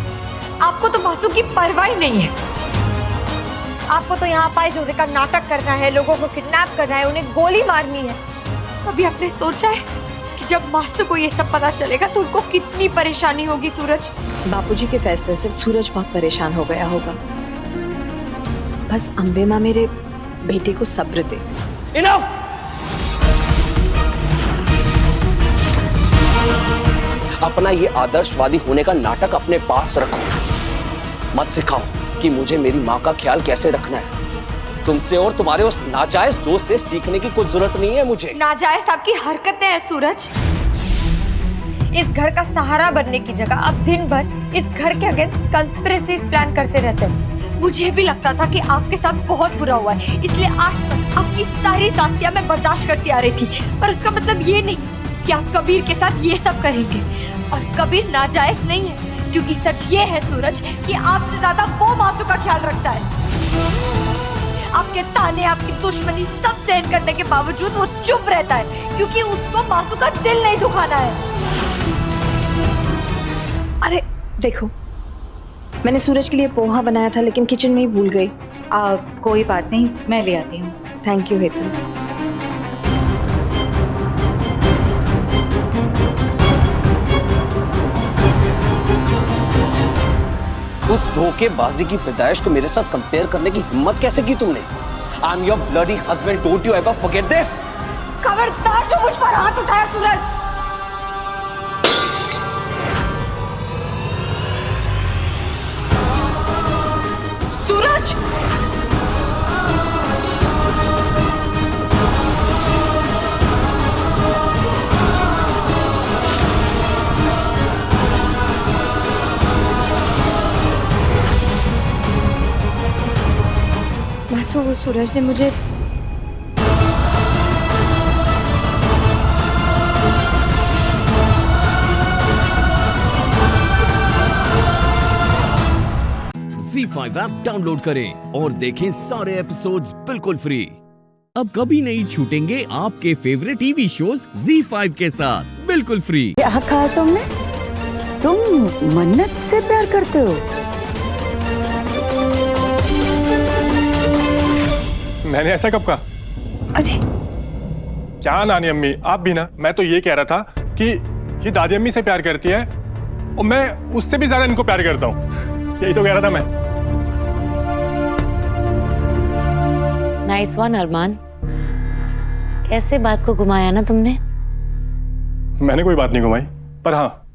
आपको तो मासू की परवाह ही नहीं है। आपको तो यहाँ पाइज होने का नाटक करना है, लोगों को किडनैप करना है, उन्हें गोली मारनी है। कभी आपने सोचा है कि जब मासू को ये सब पता चलेगा तो उनको कितनी परेशानी होगी? सूरज, बापूजी के फैसले से सूरज बहुत परेशान हो गया होगा। बस अम्बे माँ मेरे बेटे को सब्र दे। इनफ! अपना ये आदर्शवादी होने का नाटक अपने पास रखो, मत सिखाओ कि मुझे मेरी माँ का ख्याल कैसे रखना है। तुमसे और तुम्हारे उस नाजायज दोस्त से सीखने की कुछ जरूरत नहीं है मुझे। नाजायज आपकी हरकतें हैं सूरज। इस घर का सहारा बनने की जगह आप दिन भर इस घर के अगेंस्ट कंस्पिरेसीज प्लान करते रहते हैं। मुझे भी लगता था कि आपके साथ बहुत बुरा हुआ है, इसलिए आज तक आपकी सारी जातियां मैं बर्दाश्त करती आ रही थी, पर उसका मतलब ये नहीं कि आप कबीर के साथ ये सब करेंगे। और कबीर नाजायज नहीं है, क्योंकि सच ये है सूरज कि आपसे ज्यादा वो मासू का ख्याल रखता है। आपके ताने, आपकी दुश्मनी सब सहन करने के बावजूद वो चुप रहता है, क्योंकि उसको मासू का दिल नहीं दुखाना है। अरे देखो, मैंने सूरज के लिए पोहा बनाया था लेकिन किचन में ही भूल गई। कोई बात नहीं, मैं ले आती हूँ। Thank you Hetal. उस धोखेबाजी की पैदाइश को मेरे साथ कंपेयर करने की हिम्मत कैसे की तुमने? I am your bloody husband, don't you ever forget this. खबरदार जो मुझ पर हाथ उठाया सूरज। सूरज, मासू, वो सूरज ने मुझे ZEE5 ऐप डाउनलोड करें और देखें सारे एपिसोड्स बिल्कुल फ्री। अब कभी नहीं छूटेंगे आपके फेवरेट टीवी शोज ZEE5 के साथ बिल्कुल फ्री। क्या कहा तुमने? तुम मन्नत से प्यार करते हो? मैंने ऐसा कब कहा? अरे क्या नानी अम्मी, आप भी ना। मैं तो ये कह रहा था कि ये दादी अम्मी से प्यार करती है और मैं उससे भी ज्यादा इनको प्यार करता हूँ, यही तो कह रहा था मैं। नाइस वन अरमान, कैसे बात को घुमाया ना तुमने। मैंने कोई बात नहीं घुमाई, पर हाँ,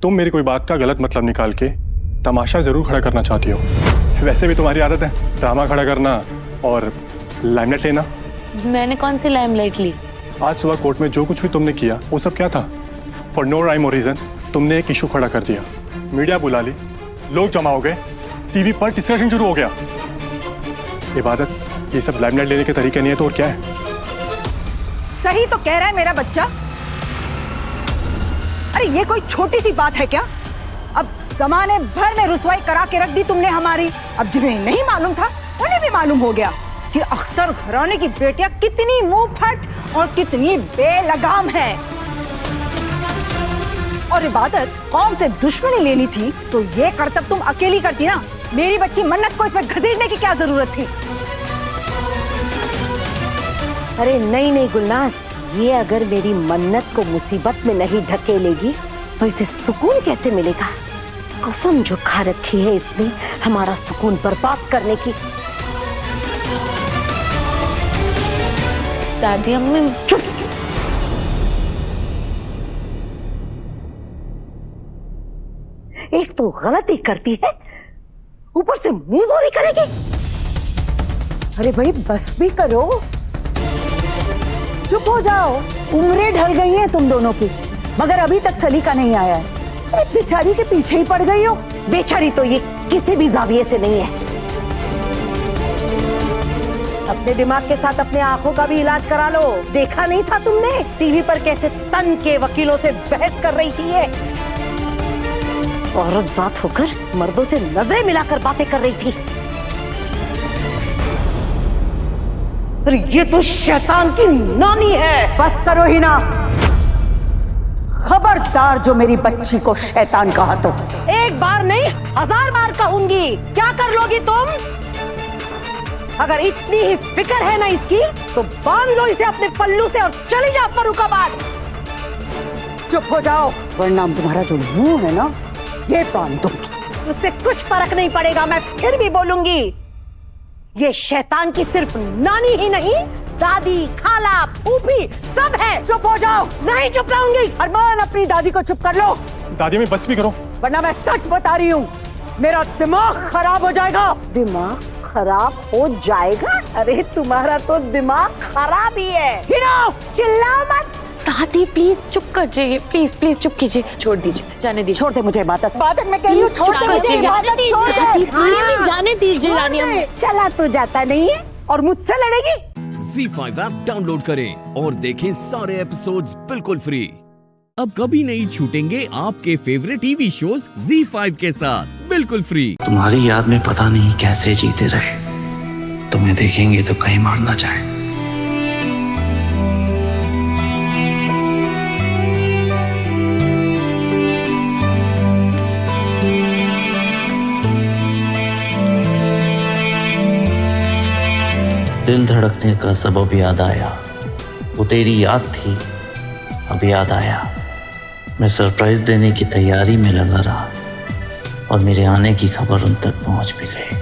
तुम मेरी कोई बात का गलत मतलब निकाल के तमाशा जरूर खड़ा करना चाहती हो। वैसे भी तुम्हारी आदत है ड्रामा खड़ा करना और लाइमलाइट लेना। मैंने कौन सी लाइमलाइट ली? आज सुबह कोर्ट में जो कुछ भी तुमने किया वो सब क्या था? फॉर नो राइम और रीजन तुमने एक इशू खड़ा कर दिया, मीडिया बुला ली, लोग जमा हो गए, टीवी पर डिस्कशन शुरू हो गया। इबादत, ये सब लाइमलाइट लेने के तरीके नहीं है तो और क्या है? सही तो कह रहा है मेरा बच्चा। अरे ये कोई छोटी सी बात है क्या? अब जमाने भर में रुसवाई करा के रख दी तुमने हमारी। अब जिन्हें नहीं मालूम था उन्हें भी मालूम हो गया कि अख्तर घराने की बेटियां कितनी मुंह फट और कितनी बेलगाम है। और इबादत, कौम से दुश्मनी लेनी थी तो ये करतब तुम अकेली करती ना। मेरी बच्ची मन्नत को इसमें घसीटने की क्या जरूरत थी? अरे नहीं नहीं गुलनाज, ये अगर मेरी मन्नत को मुसीबत में नहीं धकेलेगी तो इसे सुकून कैसे मिलेगा? कसम जो खा रखी है इसने हमारा सुकून बर्बाद करने की। दादी अम्मी, तो गलती करती है, ऊपर से मुंहजोरी करेगी। अरे भाई बस भी करो, चुप हो जाओ। उम्रें ढल गई हैं तुम दोनों की, मगर अभी तक सलीका नहीं आया है। अरे बेचारी के पीछे ही पड़ गई हो। बेचारी तो ये किसी भी जाविये से नहीं है। अपने दिमाग के साथ अपने आंखों का भी इलाज करा लो। देखा नहीं था तुमने टीवी पर कैसे तन के वकीलों से बहस कर रही थी ये? औरत जात होकर मर्दों से नजरें मिलाकर बातें कर रही थी। अरे ये तो शैतान की नानी है। बस करो ही ना, खबरदार जो मेरी बच्ची को शैतान कहा तो एक बार नहीं 1000 बार कहूंगी। क्या कर लोगी तुम? अगर इतनी ही फिक्र है ना इसकी, तो बांध लो इसे अपने पल्लू से और चली जाओ फर्रुखाबाद। चुप हो जाओ, वरना तुम्हारा जो मुंह है ना, ये बांध दूंगी। उससे कुछ फर्क नहीं पड़ेगा, मैं फिर भी बोलूंगी। ये शैतान की सिर्फ नानी ही नहीं, दादी, खाला, फूफी सब है। चुप हो जाओ। नहीं चुप रहूंगी। अरमान, अपनी दादी को चुप कर लो। दादी में बस भी करो, वरना मैं सच बता रही हूँ, मेरा दिमाग खराब हो जाएगा। दिमाग खराब हो जाएगा? अरे तुम्हारा तो दिमाग खराब ही है। चिल्लाओ मत। दादी प्लीज चुप कर जाइए, प्लीज प्लीज चुप कीजिए, छोड़ दीजिए, जाने दीजिए। छोड़ दे मुझे इबादत, इबादत में कह रही हूँ, छोड़ दे मुझे इबादत, छोड़ दे। जाने दीजिए रानी। चला तो जाता नहीं है और मुझसे लड़ेगी। ZEE5 ऐप डाउनलोड करें और देखें सारे एपिसोड्स बिल्कुल फ्री। अब कभी नहीं छूटेंगे आपके फेवरेट टीवी शोज ZEE5 के साथ बिल्कुल फ्री। तुम्हारी याद में पता नहीं कैसे जीते रहे, तुम्हें देखेंगे तो कहीं मार ना जाए। दिल धड़कने का सबब याद आया, वो तेरी याद थी, अब याद आया। मैं सरप्राइज देने की तैयारी में लगा रहा और मेरे आने की खबर उन तक पहुंच भी गई।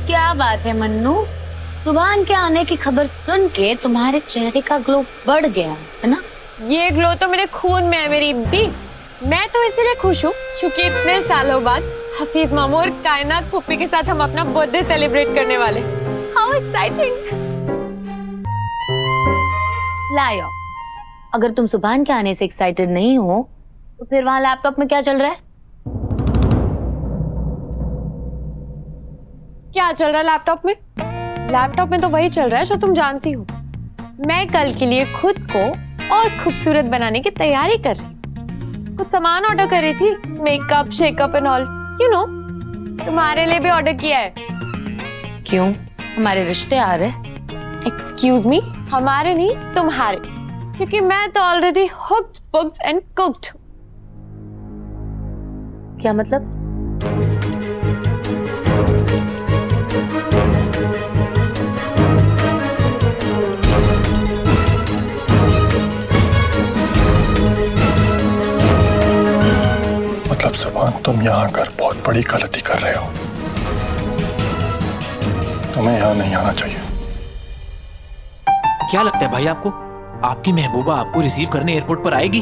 क्या बात है मन्नू, सुभान के आने की खबर सुन के तुम्हारे चेहरे का ग्लो बढ़ गया है ना? ये ग्लो तो मेरे खून में है मेरी इब्बी। मैं तो इसीलिए खुश हूँ क्योंकि इतने सालों बाद हफीज मामू और कायनात फूफी के साथ हम अपना बर्थडे सेलिब्रेट करने वाले। How exciting. लाओ, अगर तुम सुभान के आने से एक्साइटेड नहीं हो तो फिर वहाँ लैपटॉप में क्या चल रहा है? क्या चल रहा है लैपटॉप में? लैपटॉप में तो वही चल रहा है जो तुम जानती हो। मैं कल के लिए खुद को और खूबसूरत बनाने की तैयारी कर रही। कुछ सामान ऑर्डर कर रही थी, makeup, shake up and all, you know. तुम्हारे लिए भी ऑर्डर किया है। क्यों? हमारे रिश्ते आ रहे? एक्सक्यूज मी, हमारे नहीं तुम्हारे, क्योंकि मैं तो already hooked, booked and cooked. क्या मतलब? मतलब सुभान, तुम यहाँ आकर बहुत बड़ी गलती कर रहे हो। तुम्हें यहाँ नहीं आना चाहिए। क्या लगता है भाई आपको, आपकी महबूबा आपको रिसीव करने एयरपोर्ट पर आएगी?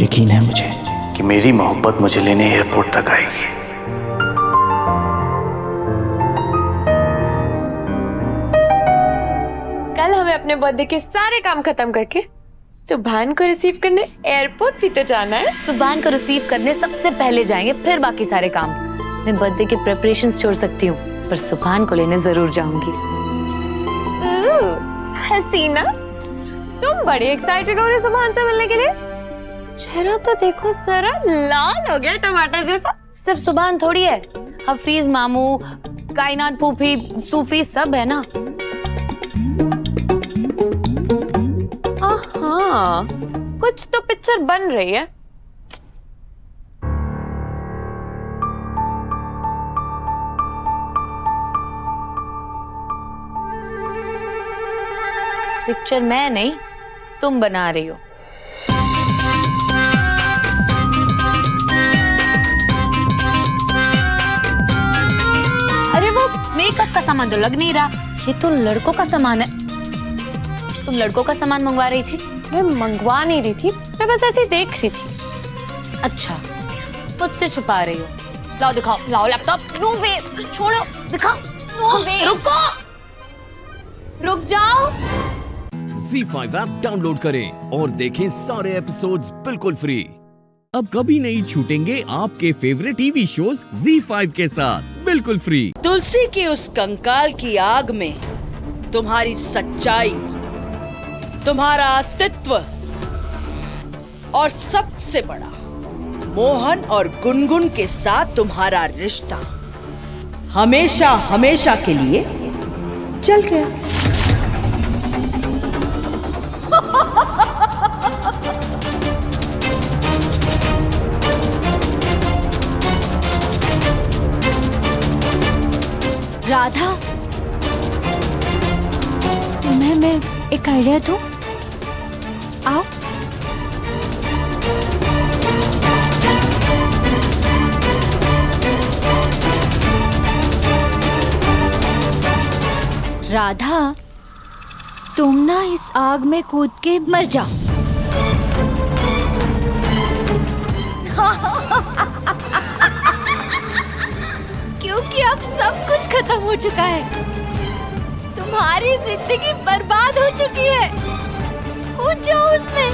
यकीन है मुझे कि मेरी मोहब्बत मुझे लेने एयरपोर्ट तक आएगी। कल हमें अपने बर्थडे के सारे काम खत्म करके सुभान को रिसीव करने एयरपोर्ट भी तो जाना है। सुभान को रिसीव करने सबसे पहले जाएंगे, फिर बाकी सारे काम। मैं बर्थडे के प्रेपरेशंस छोड़ सकती हूँ, पर सुभान को लेने जरूर जाऊंगी। हसीना, तुम बड़ी एक्साइटेड हो रही सुभान से मिलने के लिए। चेहरा तो देखो जरा, लाल हो गया टमाटर जैसा। सिर्फ सुभान थोड़ी है, हफीज मामू, कायनात फूफी, सूफी सब है ना। हाँ, कुछ तो पिक्चर बन रही है। पिक्चर मैं नहीं, तुम बना रही हो। अरे वो मेकअप का सामान तो लग नहीं रहा, ये तो लड़कों का सामान है। तुम लड़कों का सामान मंगवा रही थी? मैं मंगवा नहीं रही थी, मैं बस ऐसे ही देख रही थी। अच्छा, मुझसे छुपा रही हो। लाओ दिखाओ, लाओ लैपटॉप। नो वे, छोड़ो, दिखाओ। नो वे, रुको, रुक जाओ। ZEE5 ऐप डाउनलोड करें और देखें सारे एपिसोड्स बिल्कुल फ्री। अब कभी नहीं छूटेंगे आपके फेवरेट टीवी शोज ZEE5 के साथ बिल्कुल फ्री। तुलसी की उस कंकाल की आग में तुम्हारी सच्चाई, तुम्हारा अस्तित्व और सबसे बड़ा मोहन और गुनगुन के साथ तुम्हारा रिश्ता हमेशा हमेशा के लिए चल गया। राधा, तुम्हें मैं एक आइडिया दूं? आओ। राधा, तुम ना इस आग में कूद के मर जाओ। क्योंकि अब सब कुछ खत्म हो चुका है, तुम्हारी जिंदगी बर्बाद हो चुकी है। कूद जाओ उसमें।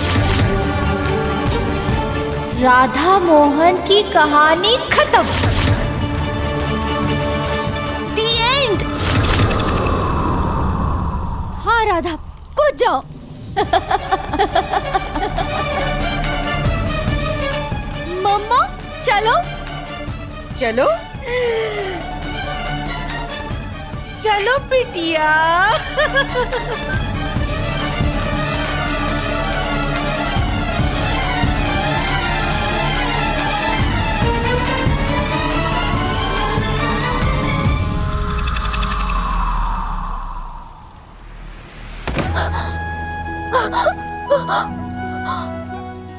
राधा मोहन की कहानी खत्म। The end। हाँ राधा, कूद जाओ। मम्मा चलो। चलो चलो बिटिया।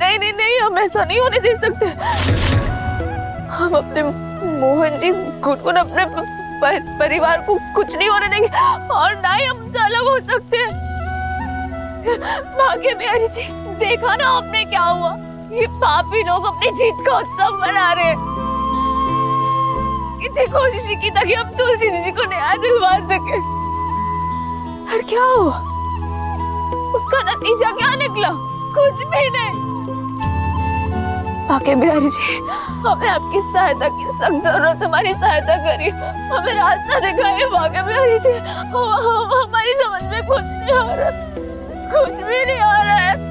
नहीं नहीं नहीं, हम ऐसा नहीं होने दे सकते। हम अपने मोहन जी, गुनगुन, अपने परिवार को कुछ नहीं होने देंगे और ना ही हमसे अलग हो सकते हैं। भाग्य बिहारी जी, देखा ना आपने क्या हुआ? ये पापी लोग अपनी जीत का उत्सव मना रहे हैं। कितनी कोशिश की ताकि हम तुलसी जी को न्याय दिलवा सके, पर क्या हुआ? उसका नतीजा क्या निकला? कुछ भी नहीं। भाग्य बिहारी जी, हमें आपकी सहायता की सख्त जरूरत, हमारी सहायता करिए, हमें रास्ता दिखाइए भाग्य बिहारी जी। हमारी समझ में कुछ नहीं आ रहा, कुछ भी नहीं आ रहा है।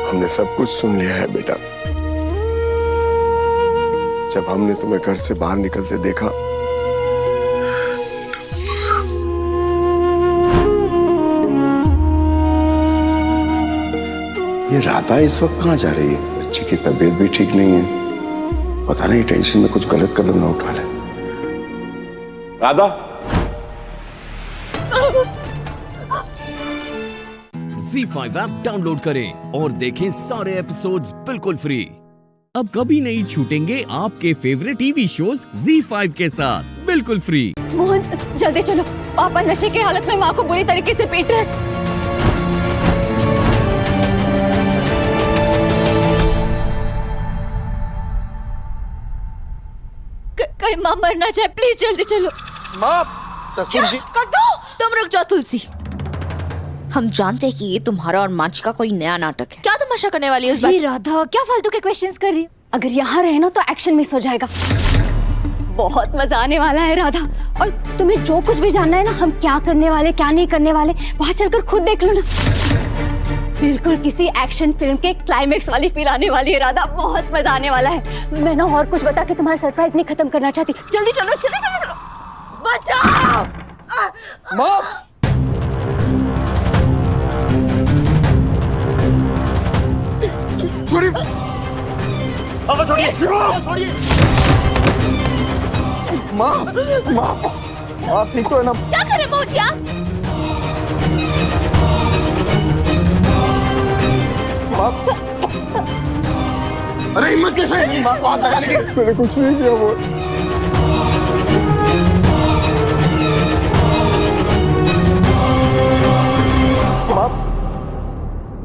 हमने सब कुछ सुन लिया है बेटा। जब हमने तुम्हें घर से बाहर निकलते देखा, ये राधा इस वक्त कहाँ जा रही है? बच्ची की तबीयत भी ठीक नहीं है, पता नहीं टेंशन में कुछ गलत कदम ना उठा ले। राधा, ZEE5 ऐप डाउनलोड करें और देखें सारे एपिसोड्स बिल्कुल फ्री। अब कभी नहीं छूटेंगे आपके फेवरेट टीवी शोज ZEE5 के साथ बिल्कुल फ्री। मोहन जल्दी चलो, पापा नशे की हालत में माँ को बुरी तरीके से पीट रहे। कहीं माँ मर ना जाए, प्लीज जल्दी चलो। माँ, ससुर जी। कर दो। तुम रुक जाओ तुलसी, हम जानते हैं कि ये तुम्हारा और मंच का कोई नया नाटक है। क्या तमाशा करने वाली है उस बात? राधा, क्या फालतू के क्वेश्चंस कर रही है? अगर यहाँ रहे ना तो एक्शन मिस हो जाएगा। बहुत मजा आने वाला है राधा, और तुम्हें जो कुछ भी जानना है ना, हम क्या करने वाले क्या नहीं करने वाले, वहाँ चलकर खुद देख लो ना। बिल्कुल किसी एक्शन फिल्म के क्लाइमेक्स वाली फील आने वाली है राधा, बहुत मजा आने वाला है। मैं ना और कुछ बता के तुम्हारा सरप्राइज नहीं खत्म करना चाहती। जल्दी चलो चलो चलो चलो। बचाओ! माँ! छोड़िए, छोड़िए। माँ, माँ, आप ठीक तो है ना? क्या करे मौजी आप? अरे हिम्मत कैसे? माँ को हाथ लगाने की? मैंने कुछ नहीं किया वो।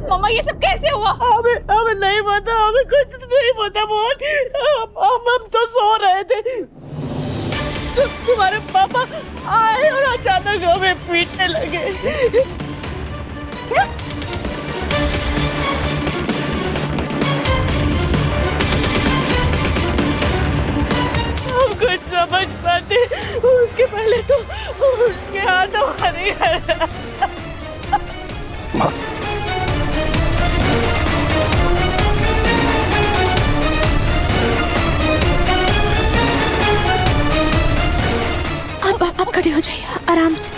मम्मा ये सब कैसे हुआ? हमें नहीं पता, हमें कुछ नहीं पता मोहन। हम तो सो रहे थे, तुम्हारे पापा आए और अचानक हमें पीटने लगे। क्या? हम कुछ समझ पाते उसके पहले तो उसके हाथों खड़ी कर। आप खड़े हो जाइए आराम से।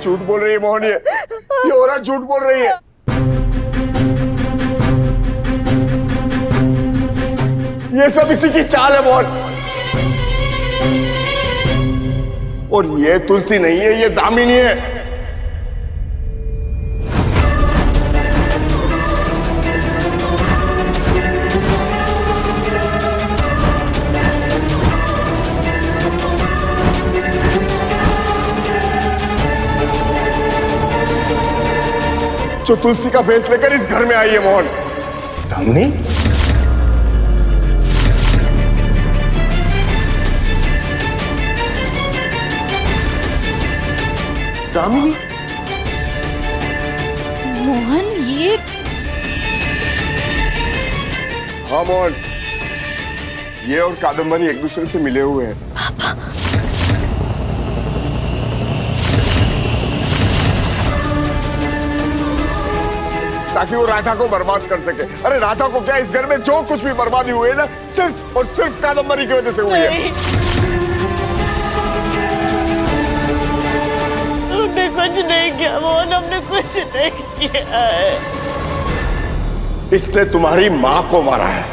झूठ बोल रही है मोहन, ये औरत झूठ बोल रही है। ये सब इसी की चाल है मोहन। और ये तुलसी नहीं है, ये दामिनी है। जो तुलसी का फेस लेकर इस घर में आई है मोहन। दामिनी? दामिनी? मोहन ये? हाँ मोहन, ये और कादम्बरी एक दूसरे से मिले हुए हैं। पापा। ताकि वो राधा को बर्बाद कर सके। अरे राधा को क्या, इस घर में जो कुछ भी बर्बादी हुई है ना, सिर्फ और सिर्फ कादम्बरी की वजह से हुई है। हमने कुछ नहीं किया मोहन, हमने कुछ नहीं किया है। इसने तुम्हारी माँ को मारा है।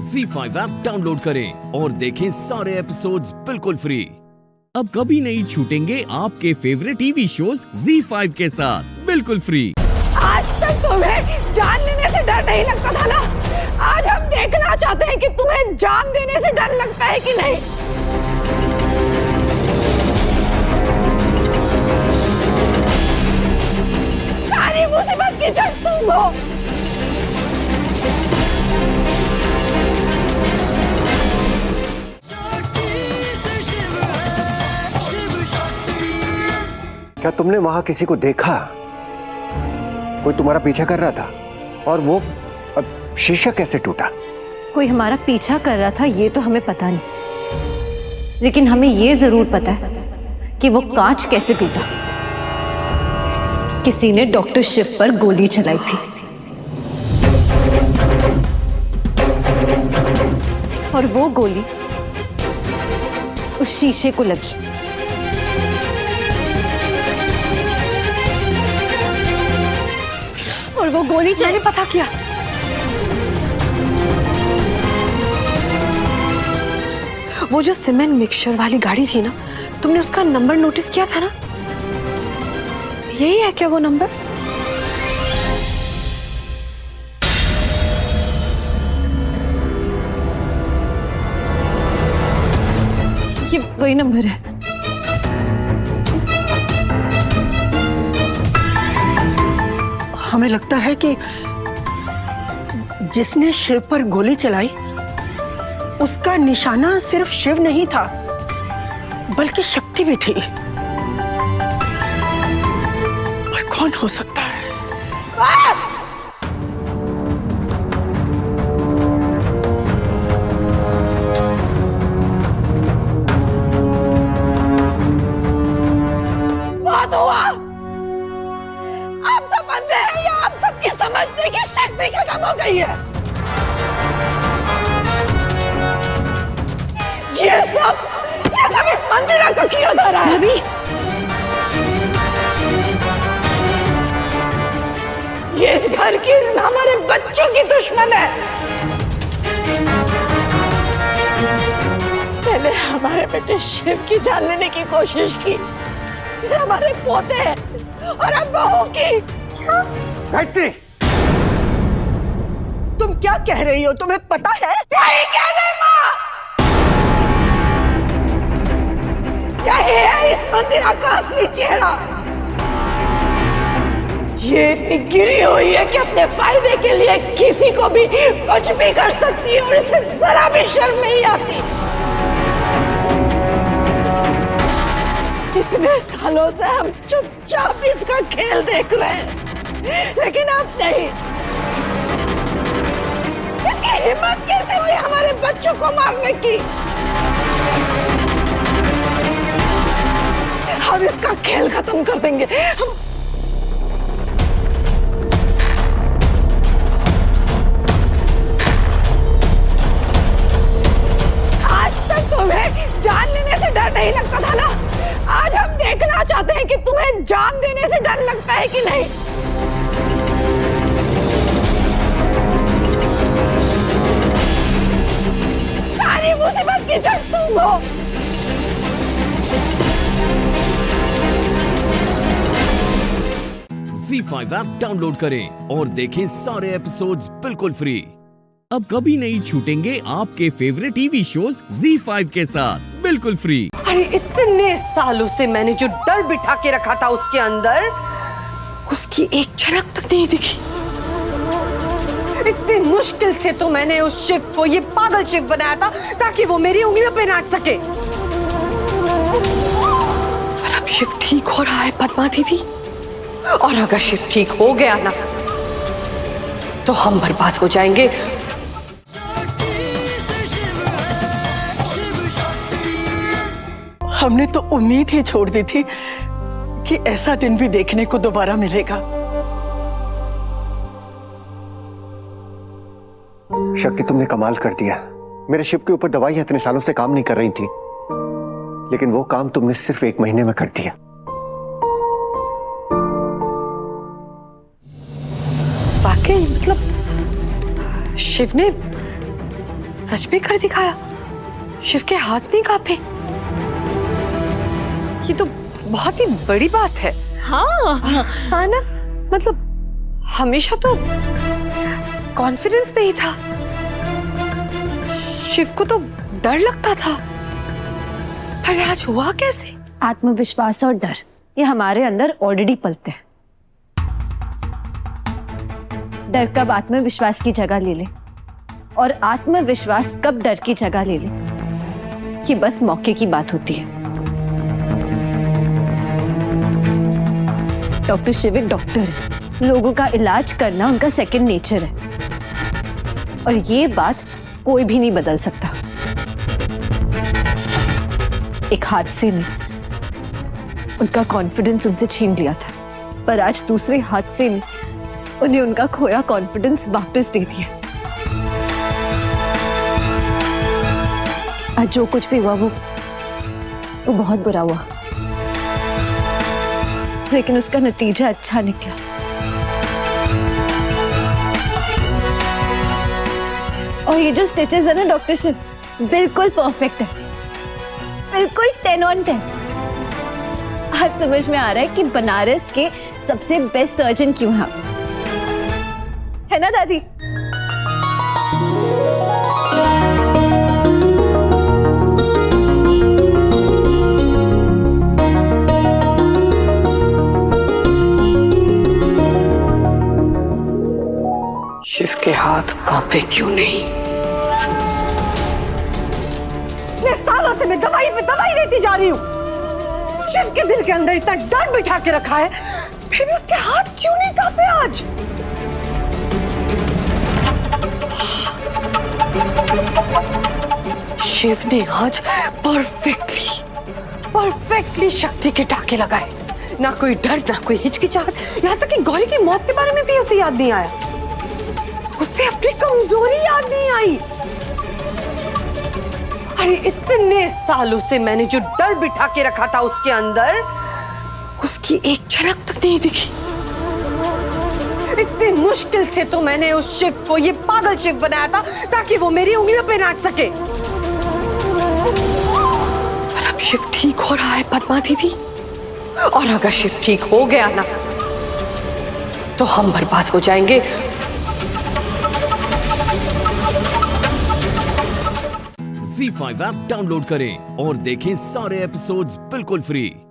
ZEE5 ऐप डाउनलोड करें और देखें सारे एपिसोड्स बिल्कुल फ्री। अब कभी नहीं छूटेंगे आपके फेवरेट टीवी शोज ZEE5 के साथ बिल्कुल फ्री। आज तक तुम्हें जान लेने से डर नहीं लगता था ना? आज हम देखना चाहते हैं कि तुम्हें जान देने से डर लगता है कि नहीं। सारी मुसीबत की जड़ तुम हो। क्या तुमने वहां किसी को देखा? कोई तुम्हारा पीछा कर रहा था? और वो शीशा कैसे टूटा? कोई हमारा पीछा कर रहा था ये तो हमें पता नहीं, लेकिन हमें ये जरूर पता है कि वो कांच कैसे टूटा। किसी ने डॉक्टर शिव पर गोली चलाई थी और वो गोली उस शीशे को लगी। और वो गोली मैंने पता किया। वो जो सीमेंट मिक्सचर वाली गाड़ी थी ना, तुमने उसका नंबर नोटिस किया था ना? यही है क्या वो नंबर? ये वही नंबर है। हमें लगता है कि जिसने शिव पर गोली चलाई उसका निशाना सिर्फ शिव नहीं था, बल्कि शक्ति भी थी। पर कौन हो सकता है? बहुत हुआ। आप सब अंधे हैं या आप सबकी समझने की शक्ति खत्म हो गई है? ये सब इस मंदिरा का किया जा रहा है। ये इस घर की, हमारे बच्चों की दुश्मन है। पहले हमारे बेटे शिव की जान लेने की कोशिश की, फिर हमारे पोते और अब बहू की। गायत्री, तुम क्या कह रही हो? तुम्हें पता है? यही कह रही माँ, यही है इस मंदिरा का असली चेहरा। ये इतनी गिरी हुई है कि अपने फायदे के लिए किसी को भी कुछ भी कर सकती है और इसे जरा भी शर्म नहीं आती। इतने सालों से हम चुपचाप इसका खेल देख रहे हैं, लेकिन अब नहीं। इसकी हिम्मत कैसे हुई हमारे बच्चों को मारने की? हम इसका खेल खत्म कर देंगे। हम आज तक तुम्हें जान लेने से डर नहीं लगता था ना? आज हम देखना चाहते हैं कि तुम्हें जान देने से डर लगता है कि नहीं। सारी मुसीबत की जड़ तुम हो। ZEE5 ऐप डाउनलोड करें और देखें सारे एपिसोड्स बिल्कुल फ्री। अब कभी नहीं छूटेंगे आपके फेवरेट टीवी शोज ZEE5 के साथ बिल्कुल फ्री। अरे इतने सालों से मैंने जो डर बिठा के रखा था उसके अंदर, उसकी एक झलक तक नहीं दिखी। इतनी मुश्किल से तो मैंने उस शिव को ये पागल शिव बनाया था ताकि वो मेरी उंगलियों पे नाच सके। और अब शिव ठीक हो रहा है पद्मा दीदी, और अगर शिव ठीक हो गया ना तो हम बर्बाद हो जाएंगे। हमने तो उम्मीद ही छोड़ दी थी कि ऐसा दिन भी देखने को दोबारा मिलेगा। शक्ति, तुमने कमाल कर दिया। मेरे शिव के ऊपर दवाइयां इतने सालों से काम नहीं कर रही थी, लेकिन वो काम तुमने सिर्फ 1 महीने में कर दिया। वाकई मतलब शिव ने सच भी कर दिखाया। शिव के हाथ नहीं कांपे। ये तो बहुत ही बड़ी बात है। हाँ हाँ ना, मतलब हमेशा तो कॉन्फिडेंस नहीं था, शिव को तो डर लगता था, पर आज हुआ कैसे? आत्मविश्वास और डर ये हमारे अंदर ऑलरेडी पलते हैं। डर कब आत्मविश्वास की जगह ले ले और आत्मविश्वास कब डर की जगह ले ले, ये बस मौके की बात होती है। डॉक्टर शिव एक डॉक्टर है, लोगों का इलाज करना उनका सेकंड नेचर है, और ये बात कोई भी नहीं बदल सकता। एक हादसे में उनका कॉन्फिडेंस उनसे छीन लिया था, पर आज दूसरे हादसे में उन्हें उनका खोया कॉन्फिडेंस वापस दे दिया। आज जो कुछ भी हुआ वो बहुत बुरा हुआ, लेकिन उसका नतीजा अच्छा निकला। और ये जो स्टिचेस है ना डॉक्टर शिव, बिल्कुल परफेक्ट है, बिल्कुल 10 on 10। आज समझ में आ रहा है कि बनारस के सबसे बेस्ट सर्जन क्यों है ना दादी? शिव के हाथ कांपे क्यों नहीं? इतने सालों से मैं दवाई पे दवाई देती जा रही हूँ। शिव के दिल के अंदर इतना डर बिठा के रखा है, फिर भी उसके हाथ क्यों नहीं कांपे आज? शिव ने आज परफेक्टली शक्ति के टाके लगाए। ना कोई डर, ना कोई हिचकिचाहट, यहाँ तक कि गौरी की मौत के बारे में भी उसे याद नहीं आया। उसे अपनी कमजोरी याद नहीं आई। अरे इतने सालों से मैंने जो डर बिठा के रखा था उसके अंदर, उसकी एक झलक तक नहीं दिखी। इतनी मुश्किल से तो मैंने उस शिव को ये पागल शिव बनाया था ताकि वो मेरी उंगलियों पे नाच सके। और अब शिव ठीक हो रहा है पद्मा दीदी, और अगर शिव ठीक हो गया ना तो हम बर्बाद हो जाएंगे। ZEE5 ऐप डाउनलोड करें और देखें सारे एपिसोड्स बिल्कुल फ्री।